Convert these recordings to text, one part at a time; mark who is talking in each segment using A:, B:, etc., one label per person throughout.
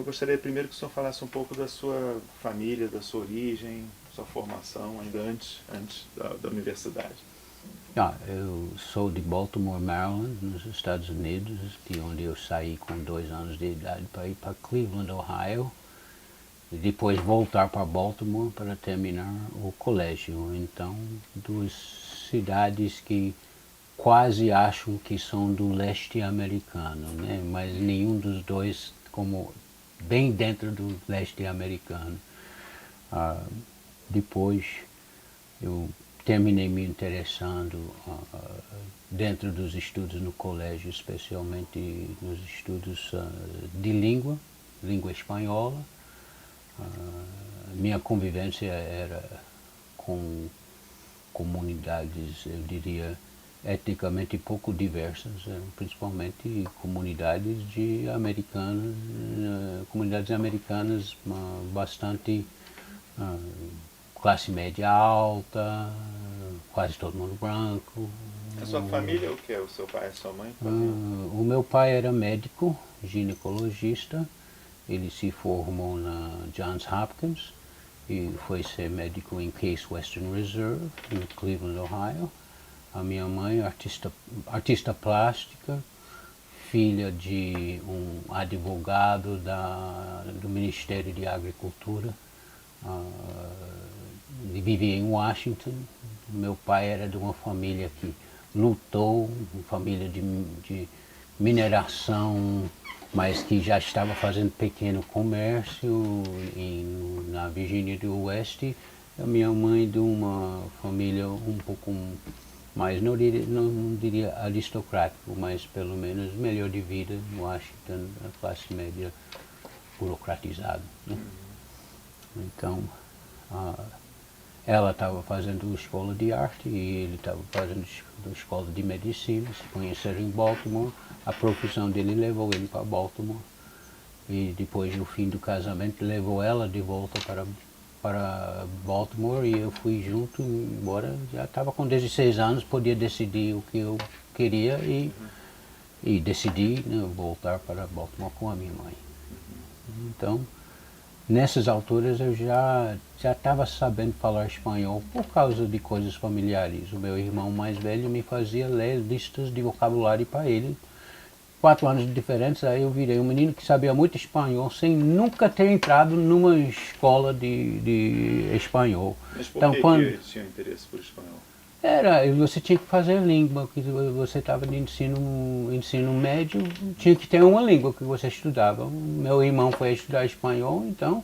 A: eu gostaria primeiro que o senhor falasse um pouco da sua família, da sua origem, sua formação, ainda antes da universidade.
B: Eu sou de Baltimore, Maryland, nos Estados Unidos, de onde eu saí com 2 anos de idade para ir para Cleveland, Ohio, e depois voltar para Baltimore para terminar o colégio. Então, duas cidades que quase acham que são do leste americano, né? Mas nenhum dos dois como bem dentro do leste americano. Depois eu terminei me interessando dentro dos estudos no colégio, especialmente nos estudos de língua espanhola. Minha convivência era com comunidades, eu diria, etnicamente pouco diversas, principalmente comunidades de americanos, comunidades americanas bastante classe média alta, quase todo mundo branco.
A: A sua família é o que? O seu pai e a sua mãe?
B: O meu pai era médico, ginecologista, ele se formou na Johns Hopkins e foi ser médico em Case Western Reserve, em Cleveland, Ohio. A minha mãe, artista plástica, filha de um advogado do Ministério de Agricultura, vivia em Washington. Meu pai era de uma família que lutou, uma família de mineração, mas que já estava fazendo pequeno comércio na Virgínia do Oeste. A minha mãe de uma família um pouco mais, não diria aristocrático, mas pelo menos melhor de vida em Washington, a classe média burocratizada, né? Então, ela estava fazendo escola de arte e ele estava fazendo escola de medicina, se conheceram em Baltimore. A profissão dele levou ele para Baltimore e depois, no fim do casamento, levou ela de volta para Baltimore e eu fui junto, embora já estava com 16 anos, podia decidir o que eu queria e decidi, né, voltar para Baltimore com a minha mãe. Então, nessas alturas eu já estava sabendo falar espanhol por causa de coisas familiares. O meu irmão mais velho me fazia ler listas de vocabulário para ele. 4 anos de diferença, aí eu virei um menino que sabia muito espanhol sem nunca ter entrado numa escola de espanhol.
A: Mas por
B: então,
A: que tinha interesse por espanhol?
B: Você tinha que fazer língua, que você estava de ensino médio, tinha que ter uma língua que você estudava. Meu irmão foi estudar espanhol, então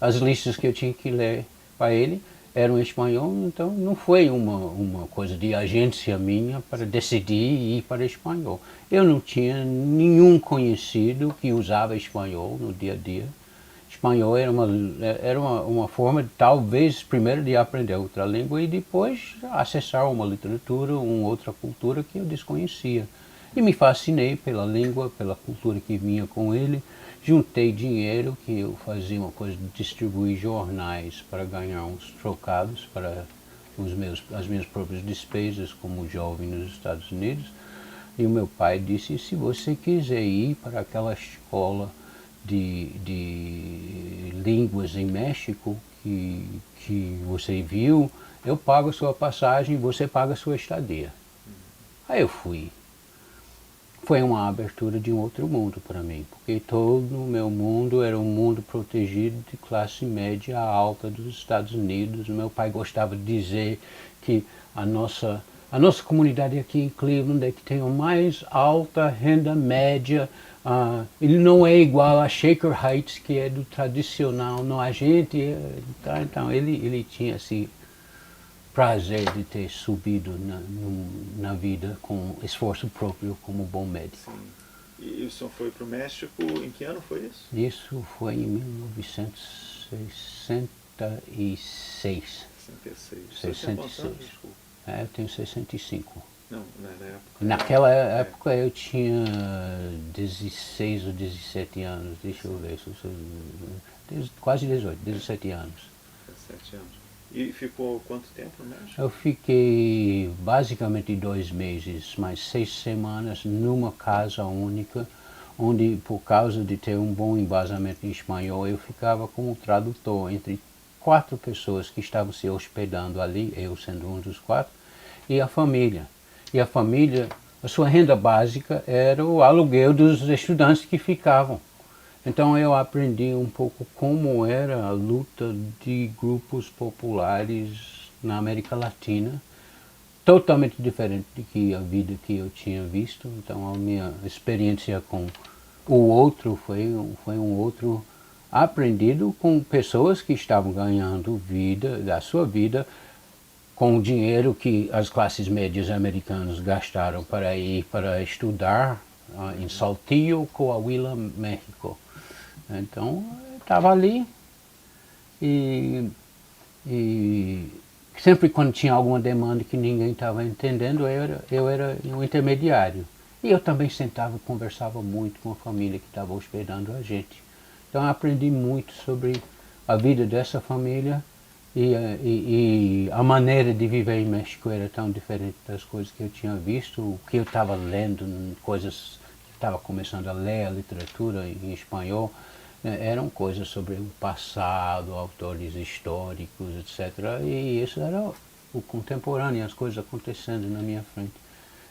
B: as listas que eu tinha que ler para ele eram em espanhol, então não foi uma coisa de agência minha para decidir ir para espanhol. Eu não tinha nenhum conhecido que usava espanhol no dia a dia. Espanhol era uma forma, talvez, primeiro de aprender outra língua e depois acessar uma literatura, uma outra cultura que eu desconhecia. E me fascinei pela língua, pela cultura que vinha com ele. Juntei dinheiro, que eu fazia uma coisa de distribuir jornais para ganhar uns trocados para as minhas próprias despesas como jovem nos Estados Unidos. E o meu pai disse, se você quiser ir para aquela escola de línguas em México que você viu, eu pago a sua passagem e você paga a sua estadia. Aí eu fui. Foi uma abertura de um outro mundo para mim, porque todo o meu mundo era um mundo protegido de classe média alta dos Estados Unidos. Meu pai gostava de dizer que a nossa comunidade aqui em Cleveland é que tem a mais alta renda média. Ele não é igual a Shaker Heights, que é do tradicional, não, a gente... Então ele tinha esse prazer de ter subido na vida com esforço próprio como bom médico.
A: Sim. E o senhor foi para o México, em que ano foi isso?
B: Isso foi em 1966.
A: 66. Desculpa.
B: Eu tenho 65.
A: Não, na época.
B: Naquela época eu tinha 16 ou 17 anos, deixa eu ver, quase 18, 17 anos.
A: 17 anos. E ficou quanto tempo no México?
B: Eu fiquei basicamente 2 meses, mais 6 semanas numa casa única, onde, por causa de ter um bom embasamento em espanhol, eu ficava como tradutor entre 4 pessoas que estavam se hospedando ali, eu sendo um dos 4, e a família. E a família, a sua renda básica era o aluguel dos estudantes que ficavam. Então eu aprendi um pouco como era a luta de grupos populares na América Latina, totalmente diferente do que a vida que eu tinha visto. Então a minha experiência com o outro foi um outro aprendido com pessoas que estavam ganhando vida, da sua vida, com o dinheiro que as classes médias americanas gastaram para ir para estudar em Saltillo, Coahuila, México. Então, eu estava ali e sempre quando tinha alguma demanda que ninguém estava entendendo, eu era um intermediário. E eu também sentava e conversava muito com a família que estava hospedando a gente. Então, eu aprendi muito sobre a vida dessa família e a maneira de viver em México era tão diferente das coisas que eu tinha visto, o que eu estava lendo, coisas que estava começando a ler, a literatura em espanhol. Eram coisas sobre o passado, autores históricos, etc. E isso era o contemporâneo, as coisas acontecendo na minha frente.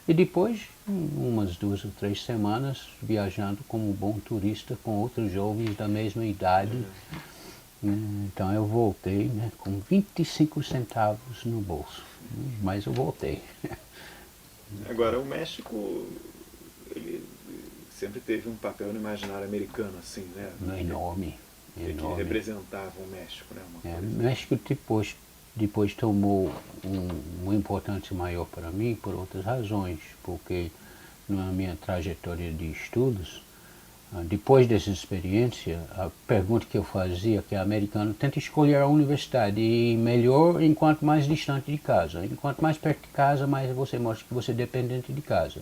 B: E depois, umas 2 ou 3 semanas, viajando como bom turista com outros jovens da mesma idade. Então eu voltei, né, com 25 centavos no bolso, mas eu voltei.
A: Agora, o México, ele sempre teve um papel no imaginário americano, assim, né?
B: Enorme,
A: Que
B: enorme.
A: representava o México, né? Uma
B: O
A: coisa.
B: México depois tomou uma importância maior para mim por outras razões, porque na minha trajetória de estudos, depois dessa experiência, a pergunta que eu fazia, que é americano, tenta escolher a universidade, e melhor enquanto mais distante de casa. Enquanto mais perto de casa, mais você mostra que você é dependente de casa.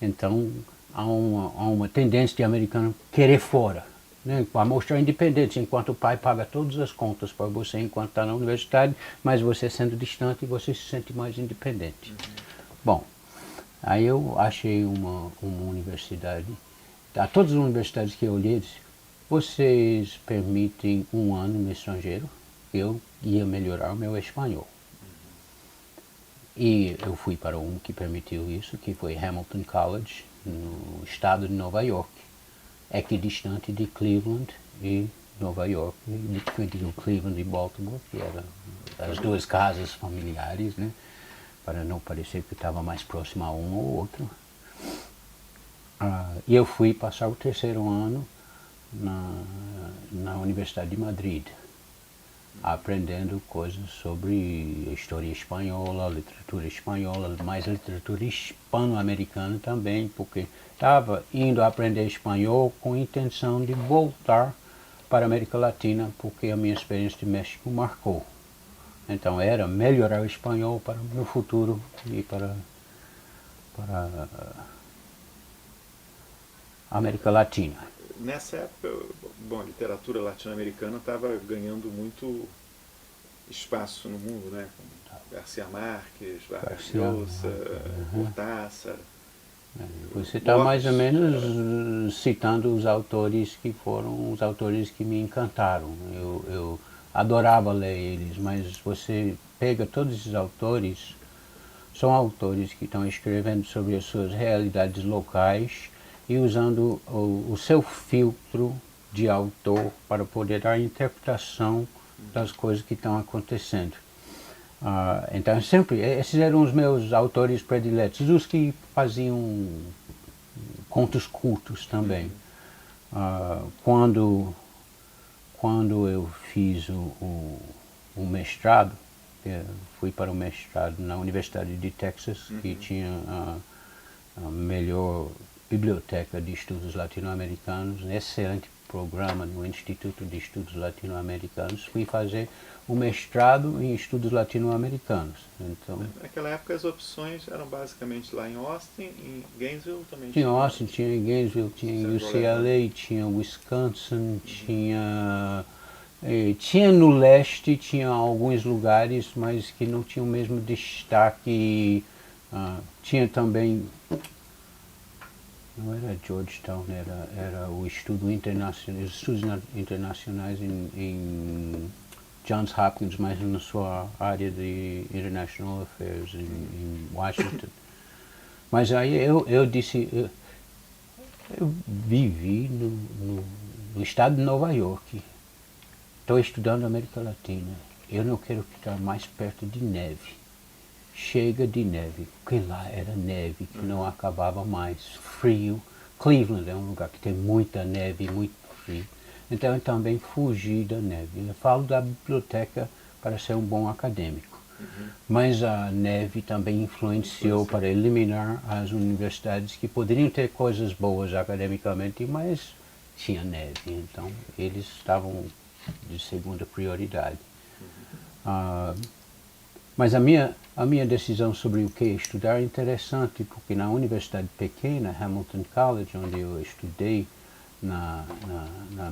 B: Então, há uma tendência de americano querer fora, né, para mostrar independência, enquanto o pai paga todas as contas para você enquanto está na universidade, mas você sendo distante, você se sente mais independente. Bom, aí eu achei uma universidade. A todas as universidades que eu olhei, disse, vocês permitem 1 ano no estrangeiro? Eu ia melhorar o meu espanhol. E eu fui para um que permitiu isso, que foi Hamilton College, no estado de Nova York, equidistante de Cleveland e Nova York, de Cleveland e Baltimore, que eram as 2 casas familiares, né, para não parecer que estava mais próximo a um ou outro. E eu fui passar o 3º ano na Universidade de Madrid, aprendendo coisas sobre a história espanhola, literatura espanhola, mais literatura hispano-americana também, porque estava indo aprender espanhol com a intenção de voltar para a América Latina, porque a minha experiência de México marcou. Então era melhorar o espanhol para o meu futuro e para a América Latina.
A: Nessa época, bom, a literatura latino-americana estava ganhando muito espaço no mundo, né? Com Garcia Marques, Vargas Llosa, Cortázar.
B: Você está mais ou menos citando os autores que foram os autores que me encantaram. Eu adorava ler eles, mas você pega todos esses autores, são autores que estão escrevendo sobre as suas realidades locais e usando o seu filtro de autor para poder dar interpretação das coisas que estão acontecendo. Então sempre, esses eram os meus autores prediletos, os que faziam contos curtos também. Quando eu fiz o mestrado, fui para o mestrado na Universidade de Texas, que tinha a melhor biblioteca de estudos latino-americanos, um excelente programa no Instituto de Estudos Latino-Americanos. Fui fazer o mestrado em estudos latino-americanos. Então,
A: naquela época as opções eram basicamente lá em Austin, em Gainesville também
B: tinha Austin, tinha em Gainesville, tinha em UCLA, tinha Wisconsin, tinha no leste, tinha alguns lugares, mas que não tinham o mesmo destaque. Tinha também Não era Georgetown, era o estudo internacional, os estudos internacionais em Johns Hopkins, mas na sua área de International Affairs em Washington. Mas aí eu disse, eu vivi no estado de Nova York, estou estudando América Latina, eu não quero ficar mais perto de neve. Chega de neve, porque lá era neve que não acabava mais, frio. Cleveland é um lugar que tem muita neve, muito frio. Então eu também fugi da neve. Eu falo da biblioteca para ser um bom acadêmico. Mas a neve também influenciou para eliminar as universidades que poderiam ter coisas boas academicamente, mas tinha neve. Então eles estavam de segunda prioridade. Mas a minha decisão sobre o que estudar é interessante, porque na universidade pequena, Hamilton College, onde eu estudei na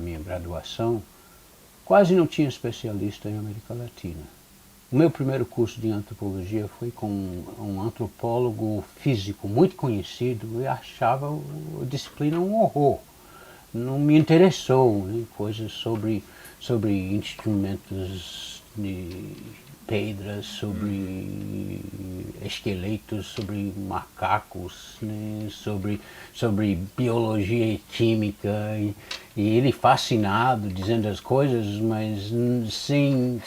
B: minha graduação, quase não tinha especialista em América Latina. O meu primeiro curso de antropologia foi com um antropólogo físico muito conhecido e achava a disciplina um horror. Não me interessou, né? Coisas sobre instrumentos de pedras, sobre esqueletos, sobre macacos, né? sobre biologia e química, e ele fascinado, dizendo as coisas, mas sem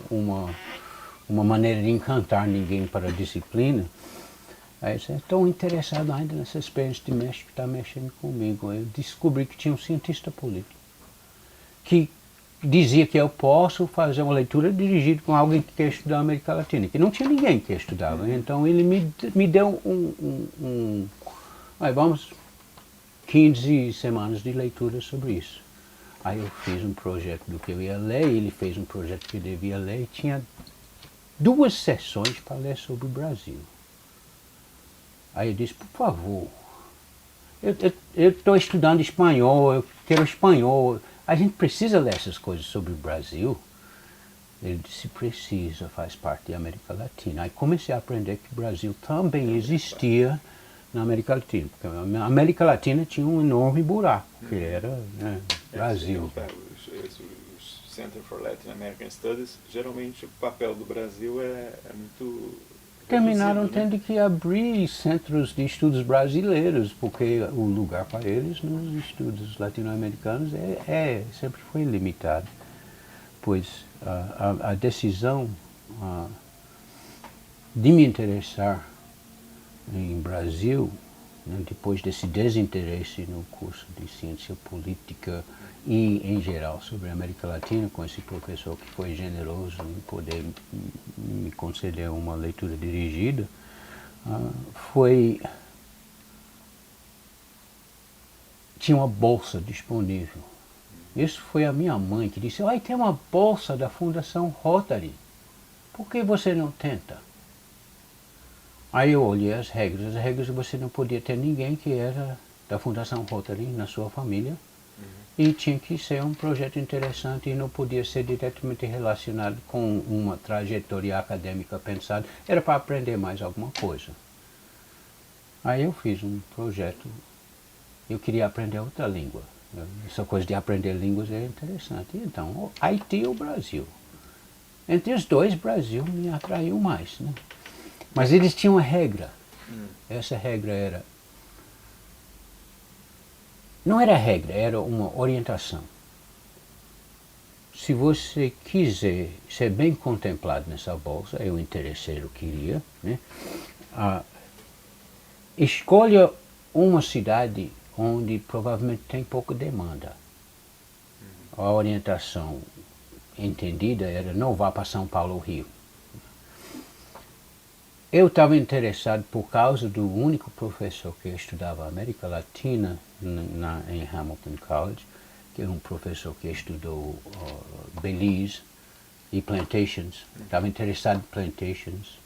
B: uma maneira de encantar ninguém para a disciplina. Aí eu estou interessado ainda nessa experiência de México que está mexendo comigo. Eu descobri que tinha um cientista político que dizia que eu posso fazer uma leitura dirigida com alguém que quer estudar a América Latina, que não tinha ninguém que estudava. Então ele me deu vamos, 15 semanas de leitura sobre isso. Aí eu fiz um projeto do que eu ia ler, ele fez um projeto que eu devia ler, e tinha 2 sessões para ler sobre o Brasil. Aí eu disse, por favor, eu estou estudando espanhol, eu quero espanhol, a gente precisa ler essas coisas sobre o Brasil? Ele disse, precisa, faz parte da América Latina. Aí comecei a aprender que o Brasil também existia na América Latina, porque a América Latina tinha um enorme buraco, que era, né, Brasil.
A: Os Center for Latin American Studies, geralmente o papel do Brasil é muito...
B: Terminaram
A: reduzido, né?
B: tendo que abrir centros de estudos brasileiros, porque o lugar para eles nos estudos latino-americanos sempre foi limitado. Pois a decisão de me interessar em Brasil, né, depois desse desinteresse no curso de ciência política e, em geral, sobre a América Latina, com esse professor que foi generoso em poder me conceder uma leitura dirigida, tinha uma bolsa disponível. Isso foi a minha mãe que disse, tem uma bolsa da Fundação Rotary, por que você não tenta? Aí eu olhei as regras você não podia ter ninguém que era da Fundação Rotary na sua família, e tinha que ser um projeto interessante e não podia ser diretamente relacionado com uma trajetória acadêmica pensada, era para aprender mais alguma coisa. Aí eu fiz um projeto, eu queria aprender outra língua, essa coisa de aprender línguas é interessante, então Haiti ou Brasil. Entre os dois, Brasil me atraiu mais, né? Mas eles tinham uma regra, essa regra era, não era regra, era uma orientação. Se você quiser ser bem contemplado nessa bolsa, o interesseiro queria, né? Escolha uma cidade onde provavelmente tem pouca demanda. A orientação entendida era não vá para São Paulo ou Rio. Eu estava interessado por causa do único professor que estudava a América Latina em Hamilton College, que era um professor que estudou Belize e Plantations. Estava interessado em Plantations.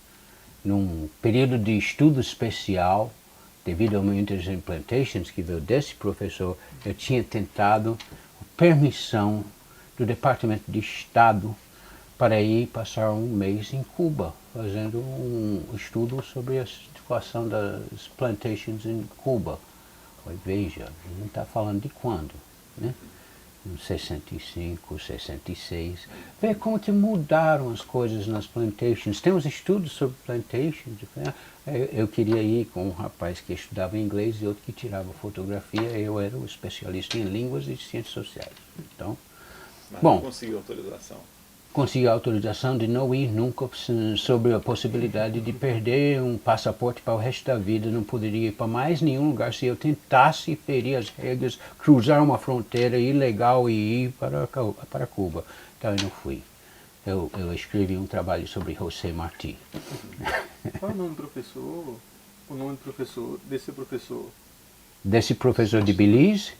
B: Num período de estudo especial, devido ao meu interesse em Plantations, que veio desse professor, eu tinha tentado permissão do Departamento de Estado para ir passar um mês em Cuba, fazendo um estudo sobre a situação das plantations em Cuba. Falei, veja, não está falando de quando, né? Em 65, 66. Vê como que mudaram as coisas nas plantations. Tem uns estudos sobre plantations. Eu queria ir com um rapaz que estudava inglês e outro que tirava fotografia. Eu era o especialista em línguas e ciências sociais. Então,
A: Mas
B: bom,
A: não conseguiu autorização.
B: consegui a autorização de não ir nunca sobre a possibilidade de perder um passaporte para o resto da vida. Não poderia ir para mais nenhum lugar se eu tentasse ferir as regras, cruzar uma fronteira ilegal e ir para Cuba. Então eu não fui. Eu escrevi um trabalho sobre José Martí.
C: Qual é o nome do professor? O nome do professor, desse professor?
B: Desse professor de Belize,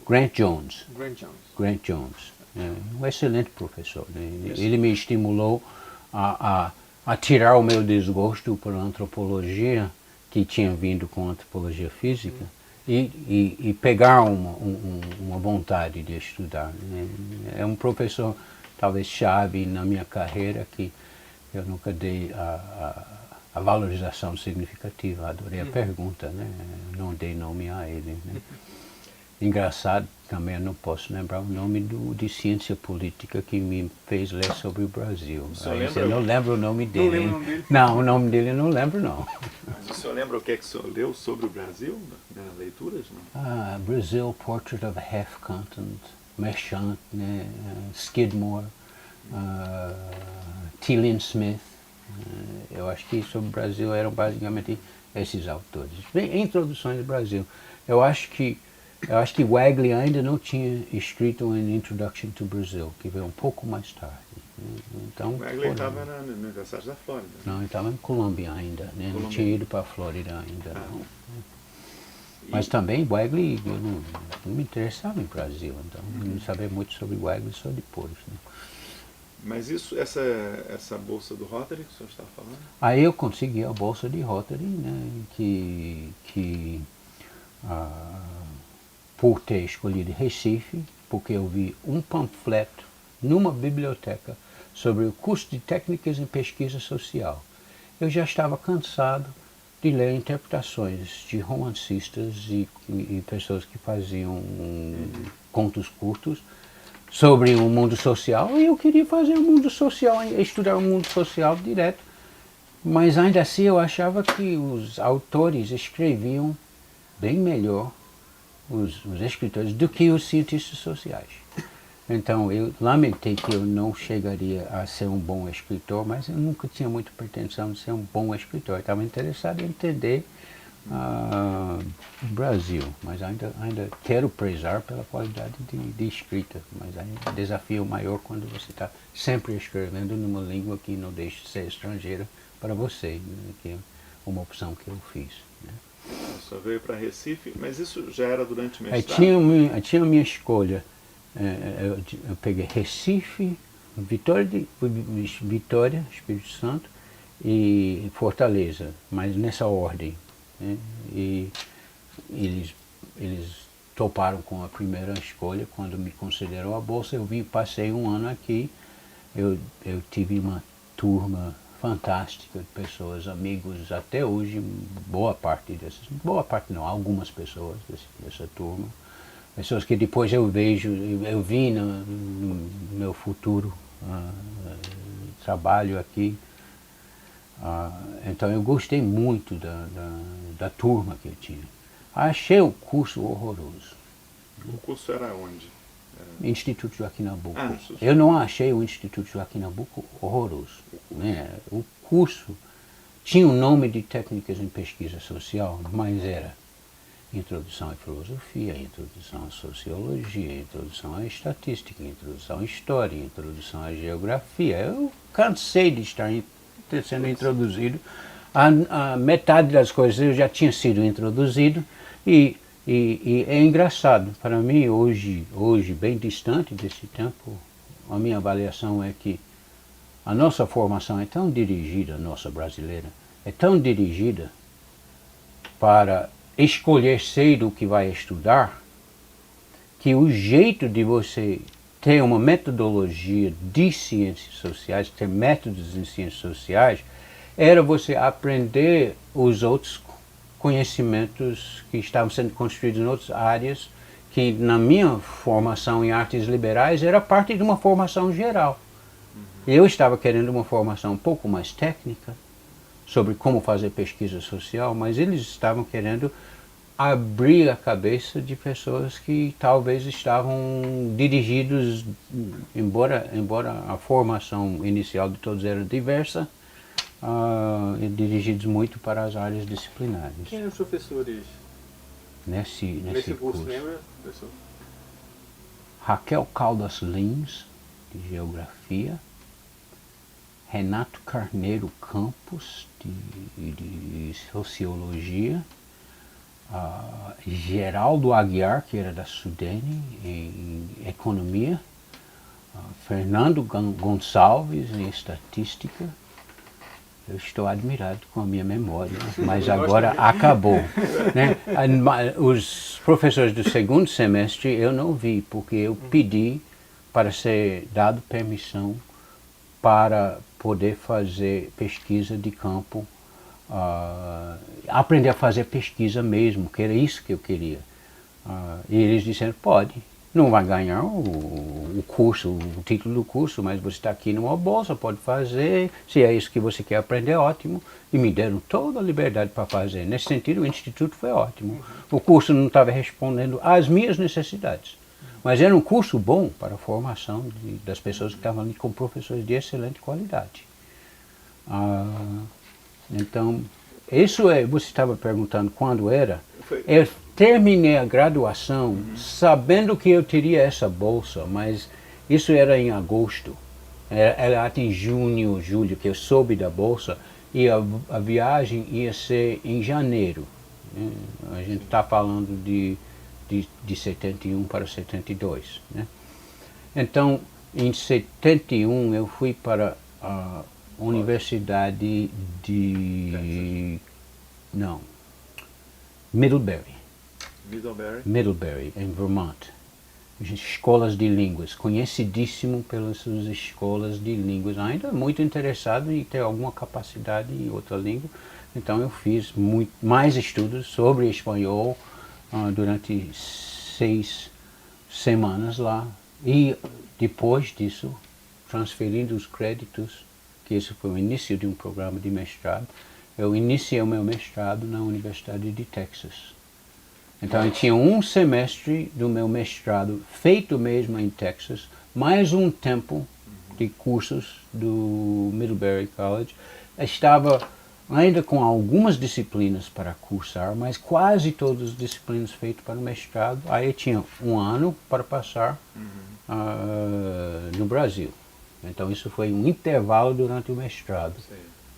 B: Grant Jones.
C: Grant Jones.
B: Grant Jones. É um excelente professor. Né? Ele me estimulou a tirar o meu desgosto por antropologia, que tinha vindo com antropologia física, e pegar uma vontade de estudar. Né? É um professor, talvez, chave na minha carreira, que eu nunca dei a valorização significativa. Adorei a pergunta, né? Não dei nome a ele. Né? Engraçado, também eu não posso lembrar o nome de ciência política que me fez ler sobre o Brasil. Eu não lembro o nome dele.
C: Não lembro o nome dele?
B: Não, o nome dele eu não lembro, não.
A: Mas o senhor lembra o que é que o senhor leu sobre o Brasil nas leituras? Não?
B: Brazil, Portrait of a Half-Continent, Merchant, né? Skidmore, T. Lynn Smith. Eu acho que sobre o Brasil eram basicamente esses autores. Bem, introduções do Brasil. Eu acho que Wegley ainda não tinha escrito An Introduction to Brazil, que veio um pouco mais tarde. Então,
A: O Wegley estava na Universidade da Flórida.
B: Não, ele estava em Colômbia ainda, né? Não tinha ido para a Flórida ainda. Não. Mas também Wegley, eu não me interessava em Brasil, então eu não sabia muito sobre Wegley só depois. Né?
A: Mas essa bolsa do Rotary que o senhor estava falando?
B: Aí eu consegui a bolsa de Rotary, né? Por ter escolhido Recife, porque eu vi um panfleto numa biblioteca sobre o curso de técnicas em pesquisa social. Eu já estava cansado de ler interpretações de romancistas e pessoas que faziam contos curtos sobre o mundo social, e eu queria fazer o mundo social, estudar o mundo social direto. Mas ainda assim eu achava que os autores escreviam bem melhor, os escritores, do que os cientistas sociais. Então eu lamentei que eu não chegaria a ser um bom escritor, mas eu nunca tinha muita pretensão de ser um bom escritor. Eu estava interessado em entender o Brasil, mas ainda quero prezar pela qualidade de escrita, mas aí o desafio maior quando você está sempre escrevendo numa língua que não deixa de ser estrangeira para você, né, que é uma opção que eu fiz. Né.
A: Só veio para Recife, mas isso já era durante o mestrado?
B: Tinha a minha escolha. Eu peguei Recife, Vitória, Espírito Santo e Fortaleza, mas nessa ordem. Né? E eles toparam com a primeira escolha. Quando me concederam a bolsa, eu passei um ano aqui. Eu tive uma turma fantástica de pessoas, amigos até hoje, algumas pessoas dessa turma, pessoas que depois eu vi no meu futuro trabalho aqui. Então eu gostei muito da turma que eu tinha. Achei o curso horroroso.
A: O curso era onde?
B: Instituto Joaquim Nabuco. Eu não achei o Instituto Joaquim Nabuco horroroso. Né? O curso tinha o nome de técnicas em pesquisa social, mas era introdução à filosofia, introdução à sociologia, introdução à estatística, introdução à história, introdução à geografia. Eu cansei de estar sendo introduzido. A metade das coisas eu já tinha sido introduzido e é engraçado, para mim, hoje, bem distante desse tempo, a minha avaliação é que a nossa formação é tão dirigida, a nossa brasileira, é tão dirigida para escolher cedo o que vai estudar, que o jeito de você ter uma metodologia de ciências sociais, ter métodos em ciências sociais, era você aprender os outros conhecimentos que estavam sendo construídos em outras áreas, que na minha formação em artes liberais era parte de uma formação geral. Eu estava querendo uma formação um pouco mais técnica sobre como fazer pesquisa social, mas eles estavam querendo abrir a cabeça de pessoas que talvez estavam dirigidos, embora a formação inicial de todos era diversa, dirigidos muito para as áreas disciplinares.
C: Quem eram os professores
B: Nesse
C: curso, lembra, professor?
B: Raquel Caldas Lins, de Geografia, Renato Carneiro Campos, de Sociologia, Geraldo Aguiar, que era da Sudene, em Economia, Fernando Gonçalves, em Estatística. Eu estou admirado com a minha memória, mas agora acabou. Né? Os professores do segundo semestre eu não vi, porque eu pedi para ser dado permissão para poder fazer pesquisa de campo, aprender a fazer pesquisa mesmo, que era isso que eu queria. E eles disseram, pode. Não vai ganhar o curso, o título do curso, mas você está aqui numa bolsa, pode fazer, se é isso que você quer aprender, ótimo. E me deram toda a liberdade para fazer. Nesse sentido, o Instituto foi ótimo. O curso não estava respondendo às minhas necessidades, mas era um curso bom para a formação das pessoas que estavam ali com professores de excelente qualidade. Então, isso é, você estava perguntando quando era? Eu terminei a graduação sabendo que eu teria essa bolsa, mas isso era em agosto. Era até em junho, julho, que eu soube da bolsa, e a viagem ia ser em janeiro. Né? A gente está falando de 71 para 72. Né? Então, em 71 eu fui para a Universidade de... não, Middlebury, em Vermont. Escolas de línguas, conhecidíssimo pelas suas escolas de línguas, ainda muito interessado em ter alguma capacidade em outra língua. Então eu fiz mais estudos sobre espanhol durante 6 semanas lá. E depois disso, transferindo os créditos, que isso foi o início de um programa de mestrado, eu iniciei o meu mestrado na Universidade de Texas. Então eu tinha um semestre do meu mestrado feito mesmo em Texas, mais um tempo de cursos do Middlebury College. Estava ainda com algumas disciplinas para cursar, mas quase todas as disciplinas feitas para o mestrado. Aí eu tinha um ano para passar no Brasil. Então isso foi um intervalo durante o mestrado,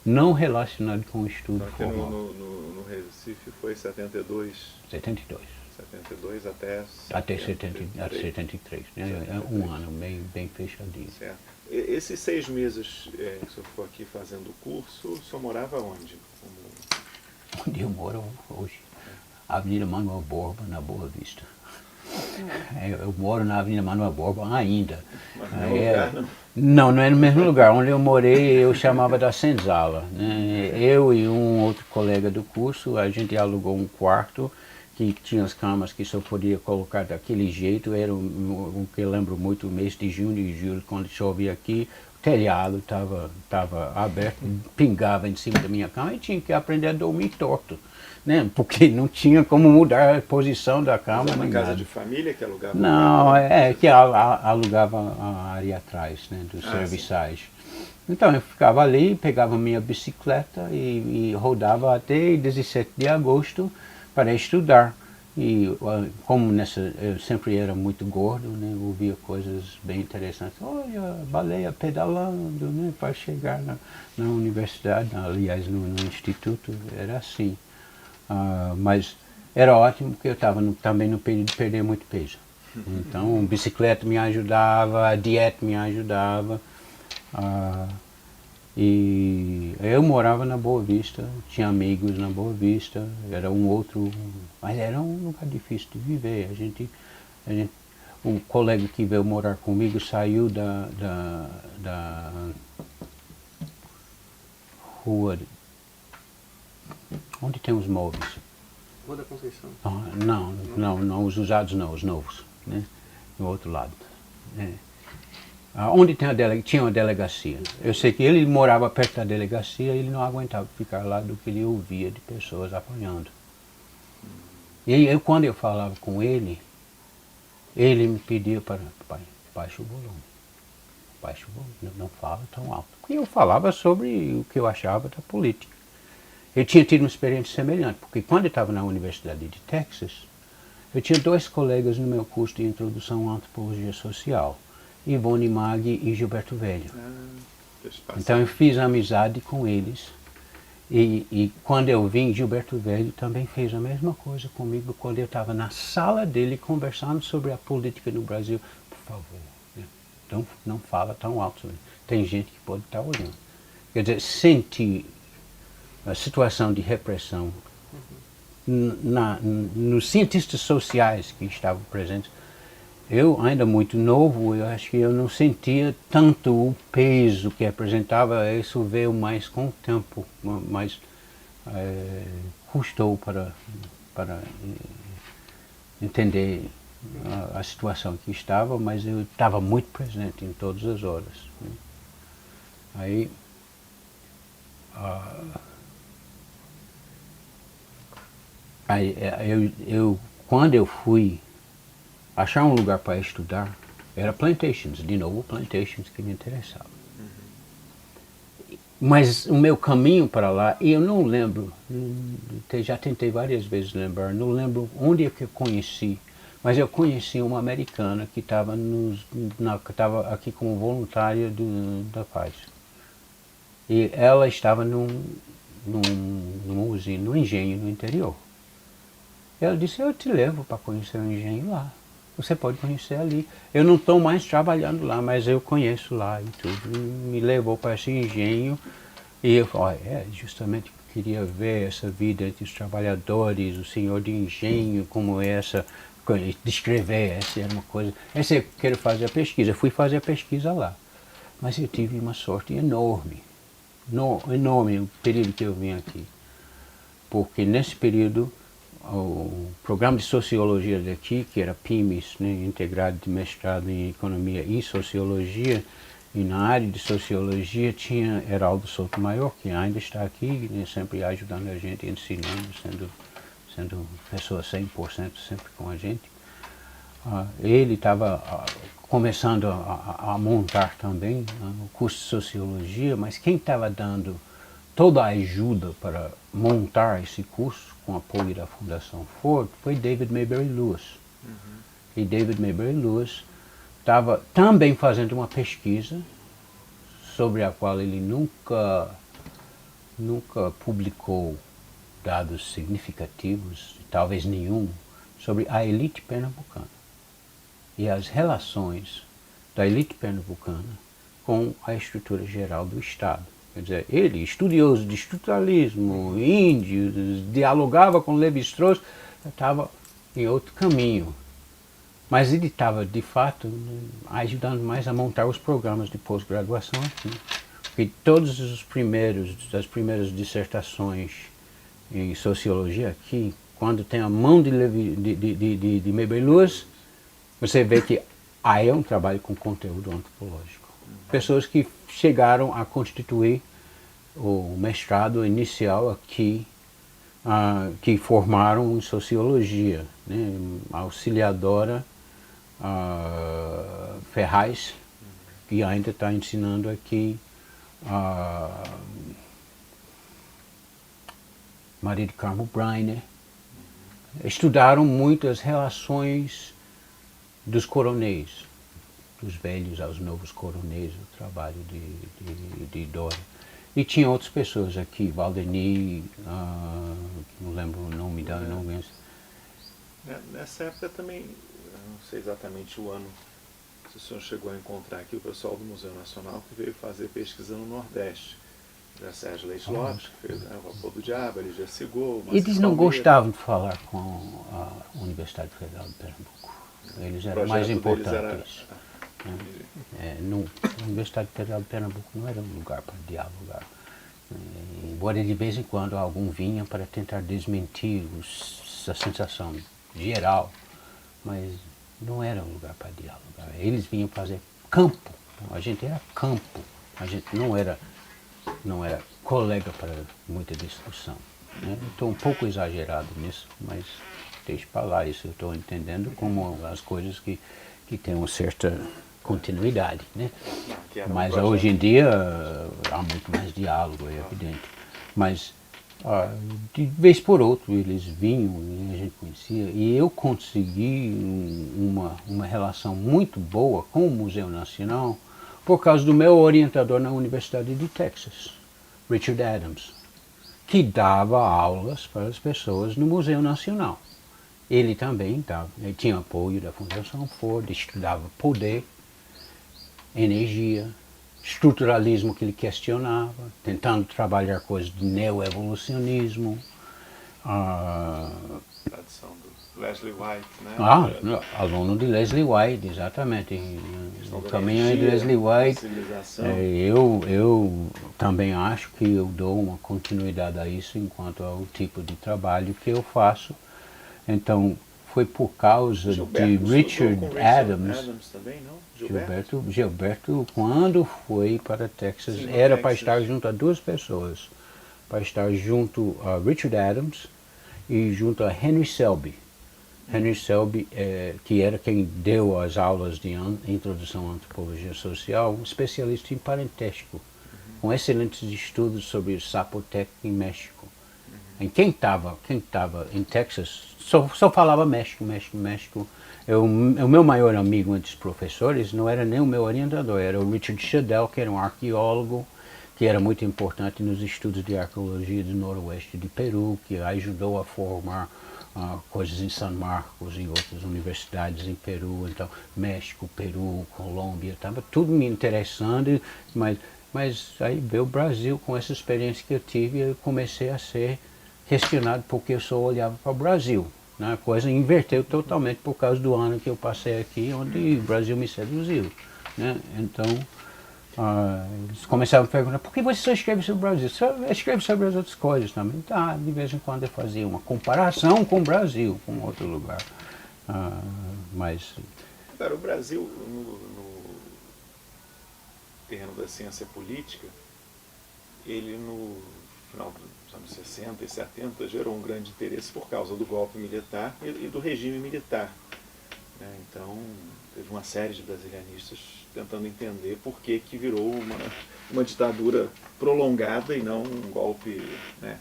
B: não relacionado com o estudo formal.
A: No Recife foi 72?
B: 72.
A: 72 até
B: 73, né? É um ano bem fechadinho.
A: Certo. Esses 6 meses que o senhor ficou aqui fazendo o curso, o senhor morava onde?
B: Onde eu moro hoje? Avenida Manuel Borba, na Boa Vista. Eu moro na Avenida Manuel Borba ainda.
A: Mas no lugar, não?
B: Não é no mesmo lugar. Onde eu morei, eu chamava da Senzala. Né? Eu e um outro colega do curso, a gente alugou um quarto que tinha as camas que só podia colocar daquele jeito. Era o que eu lembro muito, o mês de junho e julho, quando chovia aqui, o telhado estava aberto, pingava em cima da minha cama e tinha que aprender a dormir torto. Né? Porque não tinha como mudar a posição da cama.
A: Mas era uma casa
B: nada.
A: de família que alugava?
B: Não, que alugava a área atrás, né, dos serviçais. Então eu ficava ali, pegava minha bicicleta e rodava até 17 de agosto para estudar. E como eu sempre era muito gordo, né, eu ouvia coisas bem interessantes. Olha, baleia pedalando, né, para chegar na universidade, aliás no instituto, era assim. Mas era ótimo porque eu estava também no período de perder muito peso. Então, bicicleta me ajudava, a dieta me ajudava. E eu morava na Boa Vista, tinha amigos na Boa Vista, era mas era um lugar difícil de viver. Um colega que veio morar comigo saiu da rua onde tem os móveis,
C: Rua da Conceição.
B: Não, os usados não, os novos, né? No outro lado. É. Onde tinha uma delegacia. Eu sei que ele morava perto da delegacia e ele não aguentava ficar lá do que ele ouvia de pessoas apanhando. E eu, quando eu falava com ele me pedia para baixa o volume. Baixa o volume, não fala tão alto. Porque eu falava sobre o que eu achava da política. Eu tinha tido uma experiência semelhante, porque quando eu estava na Universidade de Texas, eu tinha 2 colegas no meu curso de Introdução à Antropologia Social, Ivone Maggi e Gilberto Velho. Então eu fiz amizade com eles, e quando eu vim, Gilberto Velho também fez a mesma coisa comigo, quando eu estava na sala dele conversando sobre a política no Brasil. Por favor, né? Não fala tão alto, tem gente que pode estar olhando. Quer dizer, senti a situação de repressão nos cientistas sociais que estavam presentes. Eu, ainda muito novo, eu acho que eu não sentia tanto o peso que representava. Isso veio mais com o tempo, mas custou para entender a situação que estava, mas eu estava muito presente em todas as horas, né? Aí, quando eu fui achar um lugar para estudar, era plantations, de novo plantations que me interessavam. Mas o meu caminho para lá, e eu não lembro, já tentei várias vezes lembrar, não lembro onde é que eu conheci, mas eu conheci uma americana que estava aqui como voluntária da paz. E ela estava numa usina, num engenho no interior. Ela disse, eu te levo para conhecer o engenho lá. Você pode conhecer ali. Eu não estou mais trabalhando lá, mas eu conheço lá e tudo. E me levou para esse engenho e eu falei, justamente queria ver essa vida entre os trabalhadores, o senhor de engenho, como é essa, descrever, essa era uma coisa. Essa eu quero fazer a pesquisa. Eu fui fazer a pesquisa lá. Mas eu tive uma sorte enorme, enorme o período que eu vim aqui. Porque nesse período, o programa de sociologia daqui, que era PIMES, né, integrado de mestrado em economia e sociologia, e na área de sociologia tinha Heraldo Sotomayor, que ainda está aqui, né, sempre ajudando a gente, ensinando, sendo pessoa 100% sempre com a gente. Ele estava começando a montar também o curso de sociologia, mas quem estava dando toda a ajuda para montar esse curso, com apoio da Fundação Ford, foi David Maybury Lewis. E David Maybury Lewis estava também fazendo uma pesquisa sobre a qual ele nunca publicou dados significativos, talvez nenhum, sobre a elite pernambucana e as relações da elite pernambucana com a estrutura geral do Estado. Quer dizer, ele, estudioso de estruturalismo, índio, dialogava com Levi-Strauss, estava em outro caminho. Mas ele estava, de fato, ajudando mais a montar os programas de pós-graduação aqui. Porque todas as primeiras dissertações em sociologia aqui, quando tem a mão de Maybury Lewis, você vê que aí é um trabalho com conteúdo antropológico. Pessoas que chegaram a constituir o mestrado inicial aqui, que formaram em sociologia, né? A auxiliadora Ferraz, que ainda está ensinando aqui, Maria de Carmo Breiner, estudaram muito as relações dos coronéis, dos velhos aos novos coronéis, o trabalho de Dória. E tinha outras pessoas aqui, Valdeni, não lembro o nome da nome.
A: Nessa época também, eu não sei exatamente o ano, se o senhor chegou a encontrar aqui o pessoal do Museu Nacional que veio fazer pesquisa no Nordeste. Já Sérgio Leite Lopes, que fez o Vapor do Diabo, ele já chegou.
B: Eles não gostavam de falar com a Universidade Federal de Pernambuco. Eles eram mais importantes. A Universidade Federal de Pernambuco não era um lugar para dialogar. Embora de vez em quando algum vinha para tentar desmentir a sensação geral, mas não era um lugar para dialogar. Eles vinham fazer campo, a gente era campo, a gente não era colega para muita discussão. Né? Estou um pouco exagerado nisso, mas deixe para lá, isso eu estou entendendo como as coisas que têm uma certa continuidade. Né? Mas hoje em dia há muito mais diálogo, é evidente. Mas de vez por outro eles vinham e a gente conhecia, e eu consegui uma relação muito boa com o Museu Nacional por causa do meu orientador na Universidade de Texas, Richard Adams, que dava aulas para as pessoas no Museu Nacional. Ele também ele tinha apoio da Fundação Ford, estudava poder, energia, estruturalismo que ele questionava, tentando trabalhar coisas de neoevolucionismo.
A: Tradição do Leslie White, né?
B: Aluno de Leslie White, exatamente. O caminho de Leslie White. Eu também acho que eu dou uma continuidade a isso enquanto ao tipo de trabalho que eu faço. Então, foi por causa de Richard Adams
A: também, não?
B: Gilberto, quando foi para Texas,
A: Sim,
B: era
A: Texas.
B: para estar junto a duas pessoas. Para estar junto a Richard Adams e junto a Henry Selby. Henry Selby, que era quem deu as aulas de Introdução à Antropologia Social, um especialista em parentesco, com excelentes estudos sobre o Zapoteco em México. E quem estava em Texas só falava México. O meu maior amigo entre os professores não era nem o meu orientador, era o Richard Shadell, que era um arqueólogo, que era muito importante nos estudos de arqueologia do noroeste de Peru, que ajudou a formar coisas em San Marcos e outras universidades em Peru. Então, México, Peru, Colômbia, estava tudo me interessando, mas aí veio o Brasil, com essa experiência que eu tive, eu comecei a ser questionado porque eu só olhava para o Brasil. A coisa inverteu totalmente por causa do ano que eu passei aqui, onde o Brasil me seduziu. Né? Então, eles começaram a perguntar, por que você só escreve sobre o Brasil? Você escreve sobre as outras coisas também. Tá, de vez em quando eu fazia uma comparação com o Brasil, com outro lugar. Mas...
A: Cara, o Brasil, no terreno da ciência política, ele no final dos anos 60 e 70 gerou um grande interesse por causa do golpe militar e do regime militar. Né? Então, teve uma série de brasilianistas tentando entender por que virou uma ditadura prolongada e não um golpe, né,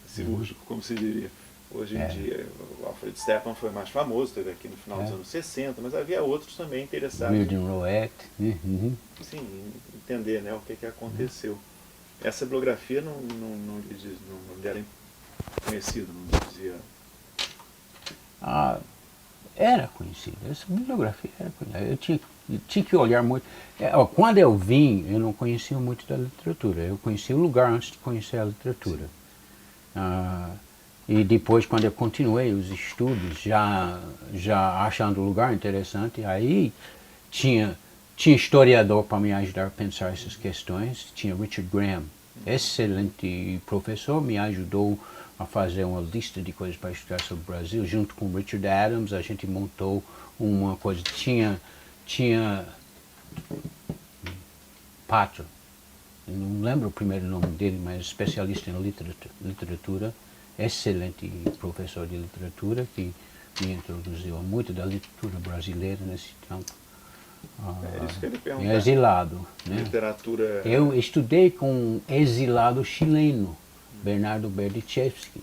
A: cirúrgico, como se diria. Hoje em dia, o Alfred Stephan foi mais famoso, teve aqui no final dos anos 60, mas havia outros também interessados sim, em entender, né, o que aconteceu. Essa bibliografia não lhe era conhecida, não dizia...
B: Era conhecida, essa bibliografia era conhecida. Eu tinha que olhar muito. Quando eu vim, eu não conhecia muito da literatura. Eu conhecia o lugar antes de conhecer a literatura. E depois, quando eu continuei os estudos, já achando o lugar interessante, aí tinha historiador para me ajudar a pensar essas questões. Tinha Richard Graham, excelente professor, me ajudou a fazer uma lista de coisas para estudar sobre o Brasil. Junto com Richard Adams, a gente montou uma coisa. Tinha Pato, não lembro o primeiro nome dele, mas especialista em literatura, excelente professor de literatura, que me introduziu a muito da literatura brasileira nesse tempo.
A: Isso que ele pergunta.
B: Exilado. Né?
A: Literatura...
B: Eu estudei com um exilado chileno, Bernardo Berdichevsky,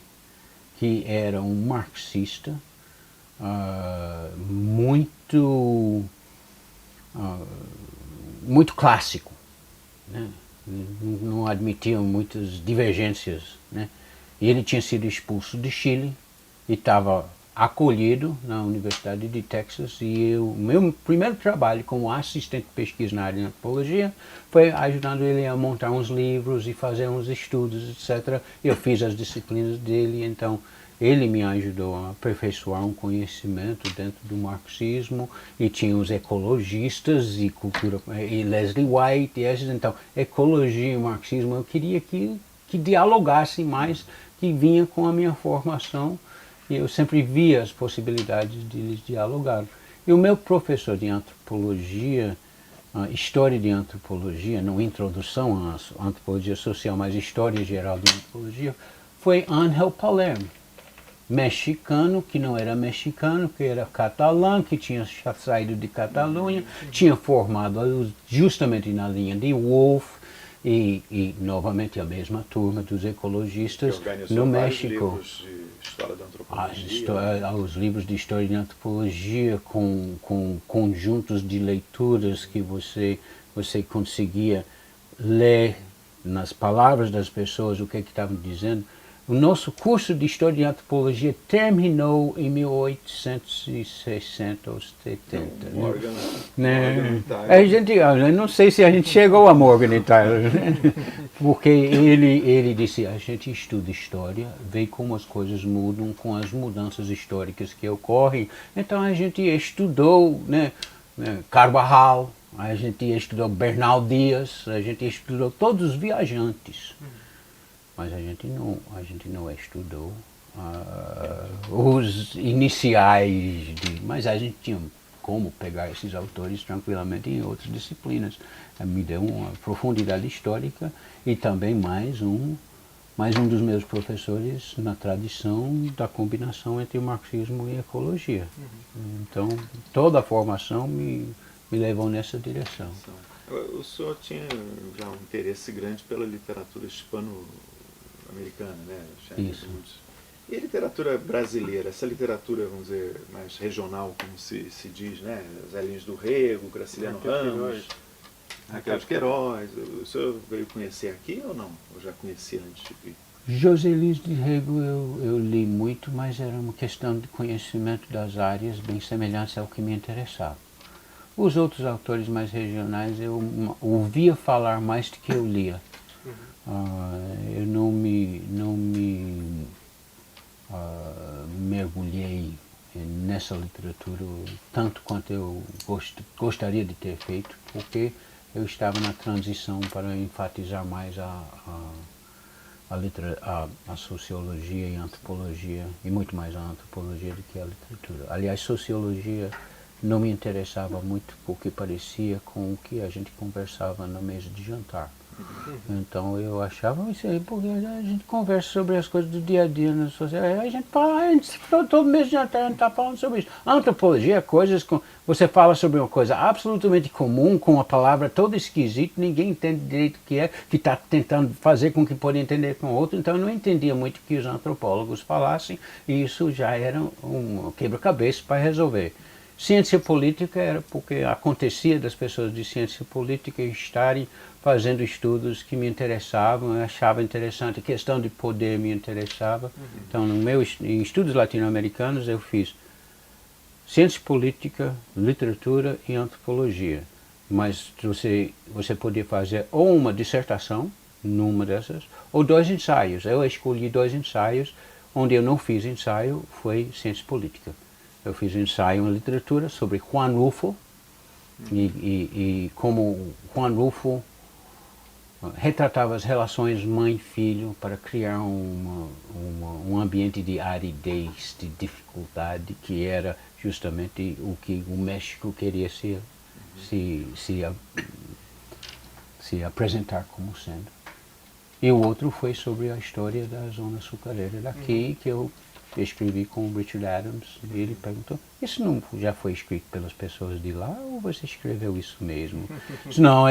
B: que era um marxista muito clássico. Né? Não admitia muitas divergências. Né? E ele tinha sido expulso de Chile e estava acolhido na Universidade de Texas, e o meu primeiro trabalho como assistente de pesquisa na área de antropologia foi ajudando ele a montar uns livros e fazer uns estudos, etc. Eu fiz as disciplinas dele, então ele me ajudou a aperfeiçoar um conhecimento dentro do marxismo, e tinha os ecologistas e cultura, e Leslie White, e esses, então, ecologia e marxismo, eu queria que dialogassem mais, que vinha com a minha formação, e eu sempre via as possibilidades de eles dialogar. E o meu professor de antropologia, história de antropologia, não introdução à antropologia social, mas história geral de antropologia, foi Ángel Palermo, mexicano, que não era mexicano, que era catalão, que tinha saído de Catalunha, tinha formado justamente na linha de Woolf, e novamente a mesma turma dos ecologistas no México.
A: Livros de história da antropologia.
B: Os livros de história de antropologia com conjuntos de leituras que você conseguia ler nas palavras das pessoas o que estavam dizendo. O nosso curso de História de Antropologia terminou em 1860 ou 70.
A: Morgan
B: A gente, eu não sei se a gente chegou a Morgan e Tyler, porque ele disse, a gente estuda história, vê como as coisas mudam com as mudanças históricas que ocorrem. Então a gente estudou, Carvajal, a gente estudou Bernal Dias, a gente estudou todos os viajantes. Mas a gente não estudou os iniciais, mas a gente tinha como pegar esses autores tranquilamente em outras disciplinas. Me deu uma profundidade histórica, e também mais um dos meus professores na tradição da combinação entre marxismo e ecologia. Então, toda a formação me levou nessa direção.
A: O senhor tinha já um interesse grande pela literatura hispano-americana, né?
B: Isso.
A: E a literatura brasileira, essa literatura, vamos dizer, mais regional, como se diz, né? Zé Lins do Rego, Graciliano Ramos, Raquel de Queiroz. O senhor veio conhecer aqui ou não? Ou já conhecia antes de vir?
B: José Lins de Rego eu li muito, mas era uma questão de conhecimento das áreas bem semelhante ao que me interessava. Os outros autores mais regionais eu ouvia falar mais do que eu lia. Eu não me mergulhei nessa literatura tanto quanto eu gostaria de ter feito, porque eu estava na transição para enfatizar mais a sociologia e a antropologia, e muito mais a antropologia do que a literatura. Aliás, sociologia não me interessava muito, porque parecia com o que a gente conversava na mesa de jantar. Então eu achava isso aí, porque a gente conversa sobre as coisas do dia a dia na sociedade, a gente todo mês de jantar a gente está falando sobre isso. A antropologia é coisas você fala sobre uma coisa absolutamente comum, com uma palavra toda esquisita, ninguém entende direito o que é, que está tentando fazer com que pode entender com o outro, então eu não entendia muito o que os antropólogos falassem, e isso já era um quebra-cabeça para resolver. Ciência política era porque acontecia das pessoas de ciência política estarem fazendo estudos que me interessavam, eu achava interessante, a questão de poder me interessava. Então, em estudos latino-americanos eu fiz ciência política, literatura e antropologia. Mas você podia fazer ou uma dissertação, numa dessas, ou 2 ensaios. Eu escolhi 2 ensaios, onde eu não fiz ensaio, foi ciência política. Eu fiz um ensaio em literatura sobre Juan Rulfo, e como Juan Rulfo retratava as relações mãe-filho para criar um ambiente de aridez, de dificuldade, que era justamente o que o México queria se apresentar como sendo. E o outro foi sobre a história da zona açucareira daqui, que eu escrevi com o Richard Adams, e ele perguntou, isso não já foi escrito pelas pessoas de lá, ou você escreveu isso mesmo? Disse, não,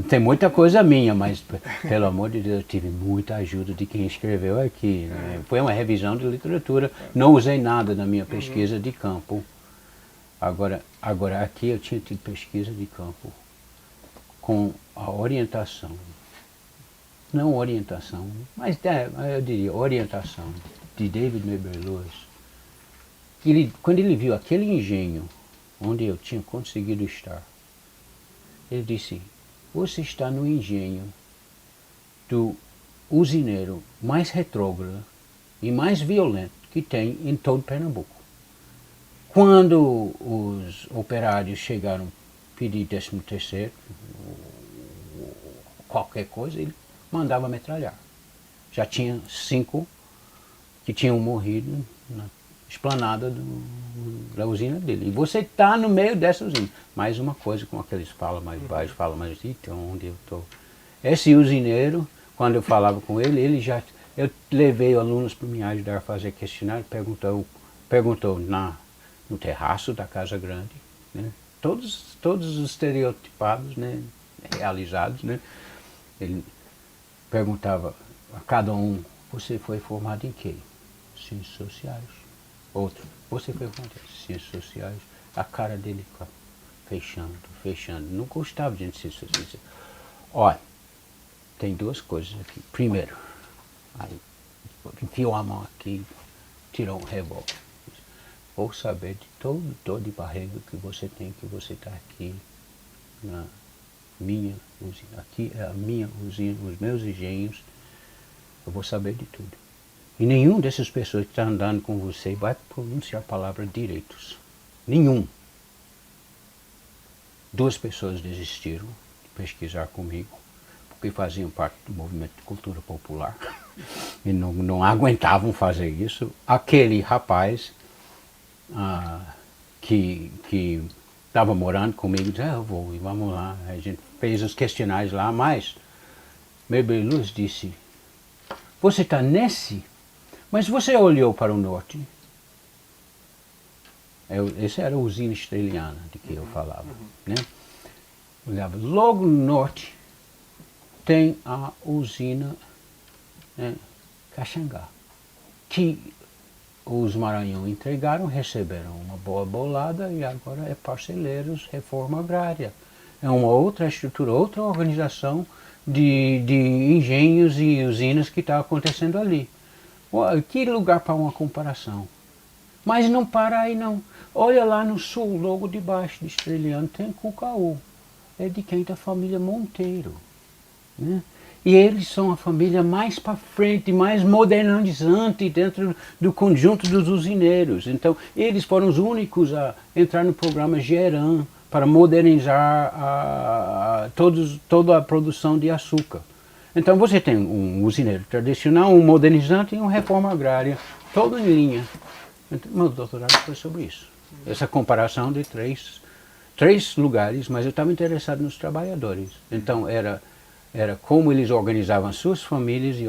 B: tem muita coisa minha, mas pelo amor de Deus, eu tive muita ajuda de quem escreveu aqui. Né? Foi uma revisão de literatura, não usei nada na minha pesquisa de campo. Agora aqui eu tinha tido pesquisa de campo com a orientação, não orientação, mas eu diria orientação, de David Maber-Lewis. Quando ele viu aquele engenho onde eu tinha conseguido estar, ele disse, você está no engenho do usineiro mais retrógrado e mais violento que tem em todo Pernambuco. Quando os operários chegaram a pedir 13º, qualquer coisa, ele mandava metralhar. Já tinha 5 que tinham morrido na esplanada da usina dele. E você está no meio dessa usina. Mais uma coisa, como aqueles falam mais baixo, falam mais então onde eu estou. Esse usineiro, quando eu falava com ele, eu levei alunos para me ajudar a fazer questionário, perguntou no terraço da Casa Grande, né? Todos os estereotipados, né? Realizados, né? Ele perguntava a cada um: você foi formado em quê? Ciências sociais. Outro: você foi formado em ciências sociais. A cara dele fechando. Não gostava de ciências sociais. Olha, tem 2 coisas aqui. Primeiro, aí enfiou a mão aqui, tirou um revólver. Vou saber de todo dor de barriga que você tem, que você está aqui na minha usina. Aqui é a minha usina, os meus engenhos. Eu vou saber de tudo. E nenhum dessas pessoas que está andando com você vai pronunciar a palavra direitos. Nenhum. 2 pessoas desistiram de pesquisar comigo, porque faziam parte do movimento de cultura popular e não aguentavam fazer isso. Aquele rapaz que estava morando comigo disse: eu vou, e vamos lá. A gente fez os questionários lá, mas Meire Luz disse: você está nesse, mas você olhou para o norte. Essa era a usina estreliana de que eu falava, né? Olhava logo no norte, tem a usina, né, Caxangá, que os Maranhão entregaram, receberam uma boa bolada e agora é Parceleiros Reforma Agrária. É uma outra estrutura, outra organização de engenhos e usinas que está acontecendo ali. Que lugar para uma comparação. Mas não para aí não. Olha lá no sul, logo debaixo de Estreliano, tem Cucaú. É de quem? Da família Monteiro, né? E eles são a família mais para frente, mais modernizante dentro do conjunto dos usineiros. Então, eles foram os únicos a entrar no programa Geran para modernizar toda a produção de açúcar. Então, você tem um usineiro tradicional, um modernizante e uma reforma agrária, todo em linha. Então, meu doutorado foi sobre isso. Essa comparação de três lugares, mas eu estava interessado nos trabalhadores. Então, era como eles organizavam as suas famílias e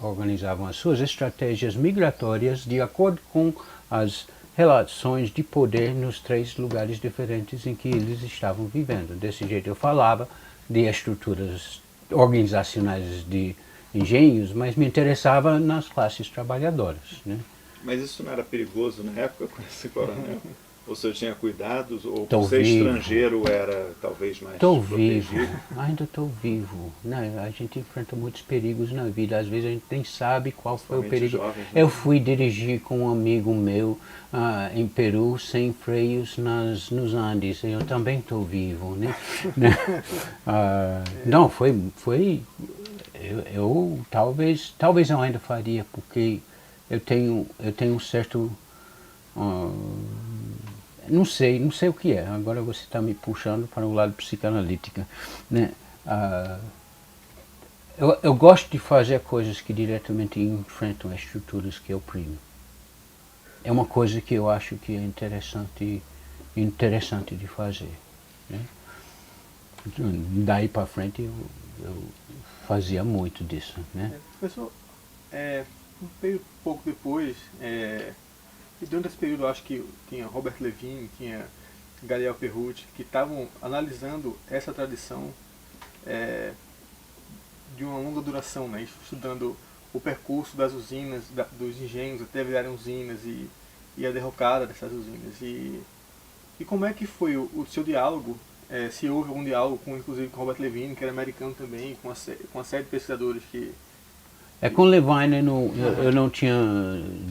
B: organizavam as suas estratégias migratórias de acordo com as relações de poder nos 3 lugares diferentes em que eles estavam vivendo. Desse jeito eu falava de estruturas organizacionais de engenhos, mas me interessava nas classes trabalhadoras, né?
A: Mas isso não era perigoso na época com esse coronel? Ou você tinha cuidados? Ou
B: Tô
A: por ser
B: vivo.
A: estrangeiro era talvez mais
B: Estou
A: protegido?
B: vivo, ainda estou vivo, né? A gente enfrenta muitos perigos na vida, às vezes a gente nem sabe qual foi o perigo.
A: Jovens, né?
B: Eu fui dirigir com um amigo meu em Peru sem freios nos Andes, eu também estou vivo, né? Não, eu talvez eu ainda faria, porque eu tenho um certo... não sei o que é, agora você está me puxando para o lado psicanalítico, né? Eu gosto de fazer coisas que diretamente enfrentam as estruturas que oprimem. É uma coisa que eu acho que é interessante de fazer, né? Daí para frente eu fazia muito disso, né?
C: Professor, um pouco depois, e durante esse período eu acho que tinha Robert Levin, tinha Gabriel Perrucci, que estavam analisando essa tradição de uma longa duração, né? Estudando o percurso das usinas, dos engenhos até virarem usinas e a derrocada dessas usinas. E como é que foi o seu diálogo, se houve algum diálogo inclusive com Robert Levin, que era americano também, com a série de pesquisadores que...
B: Com Levine eu não tinha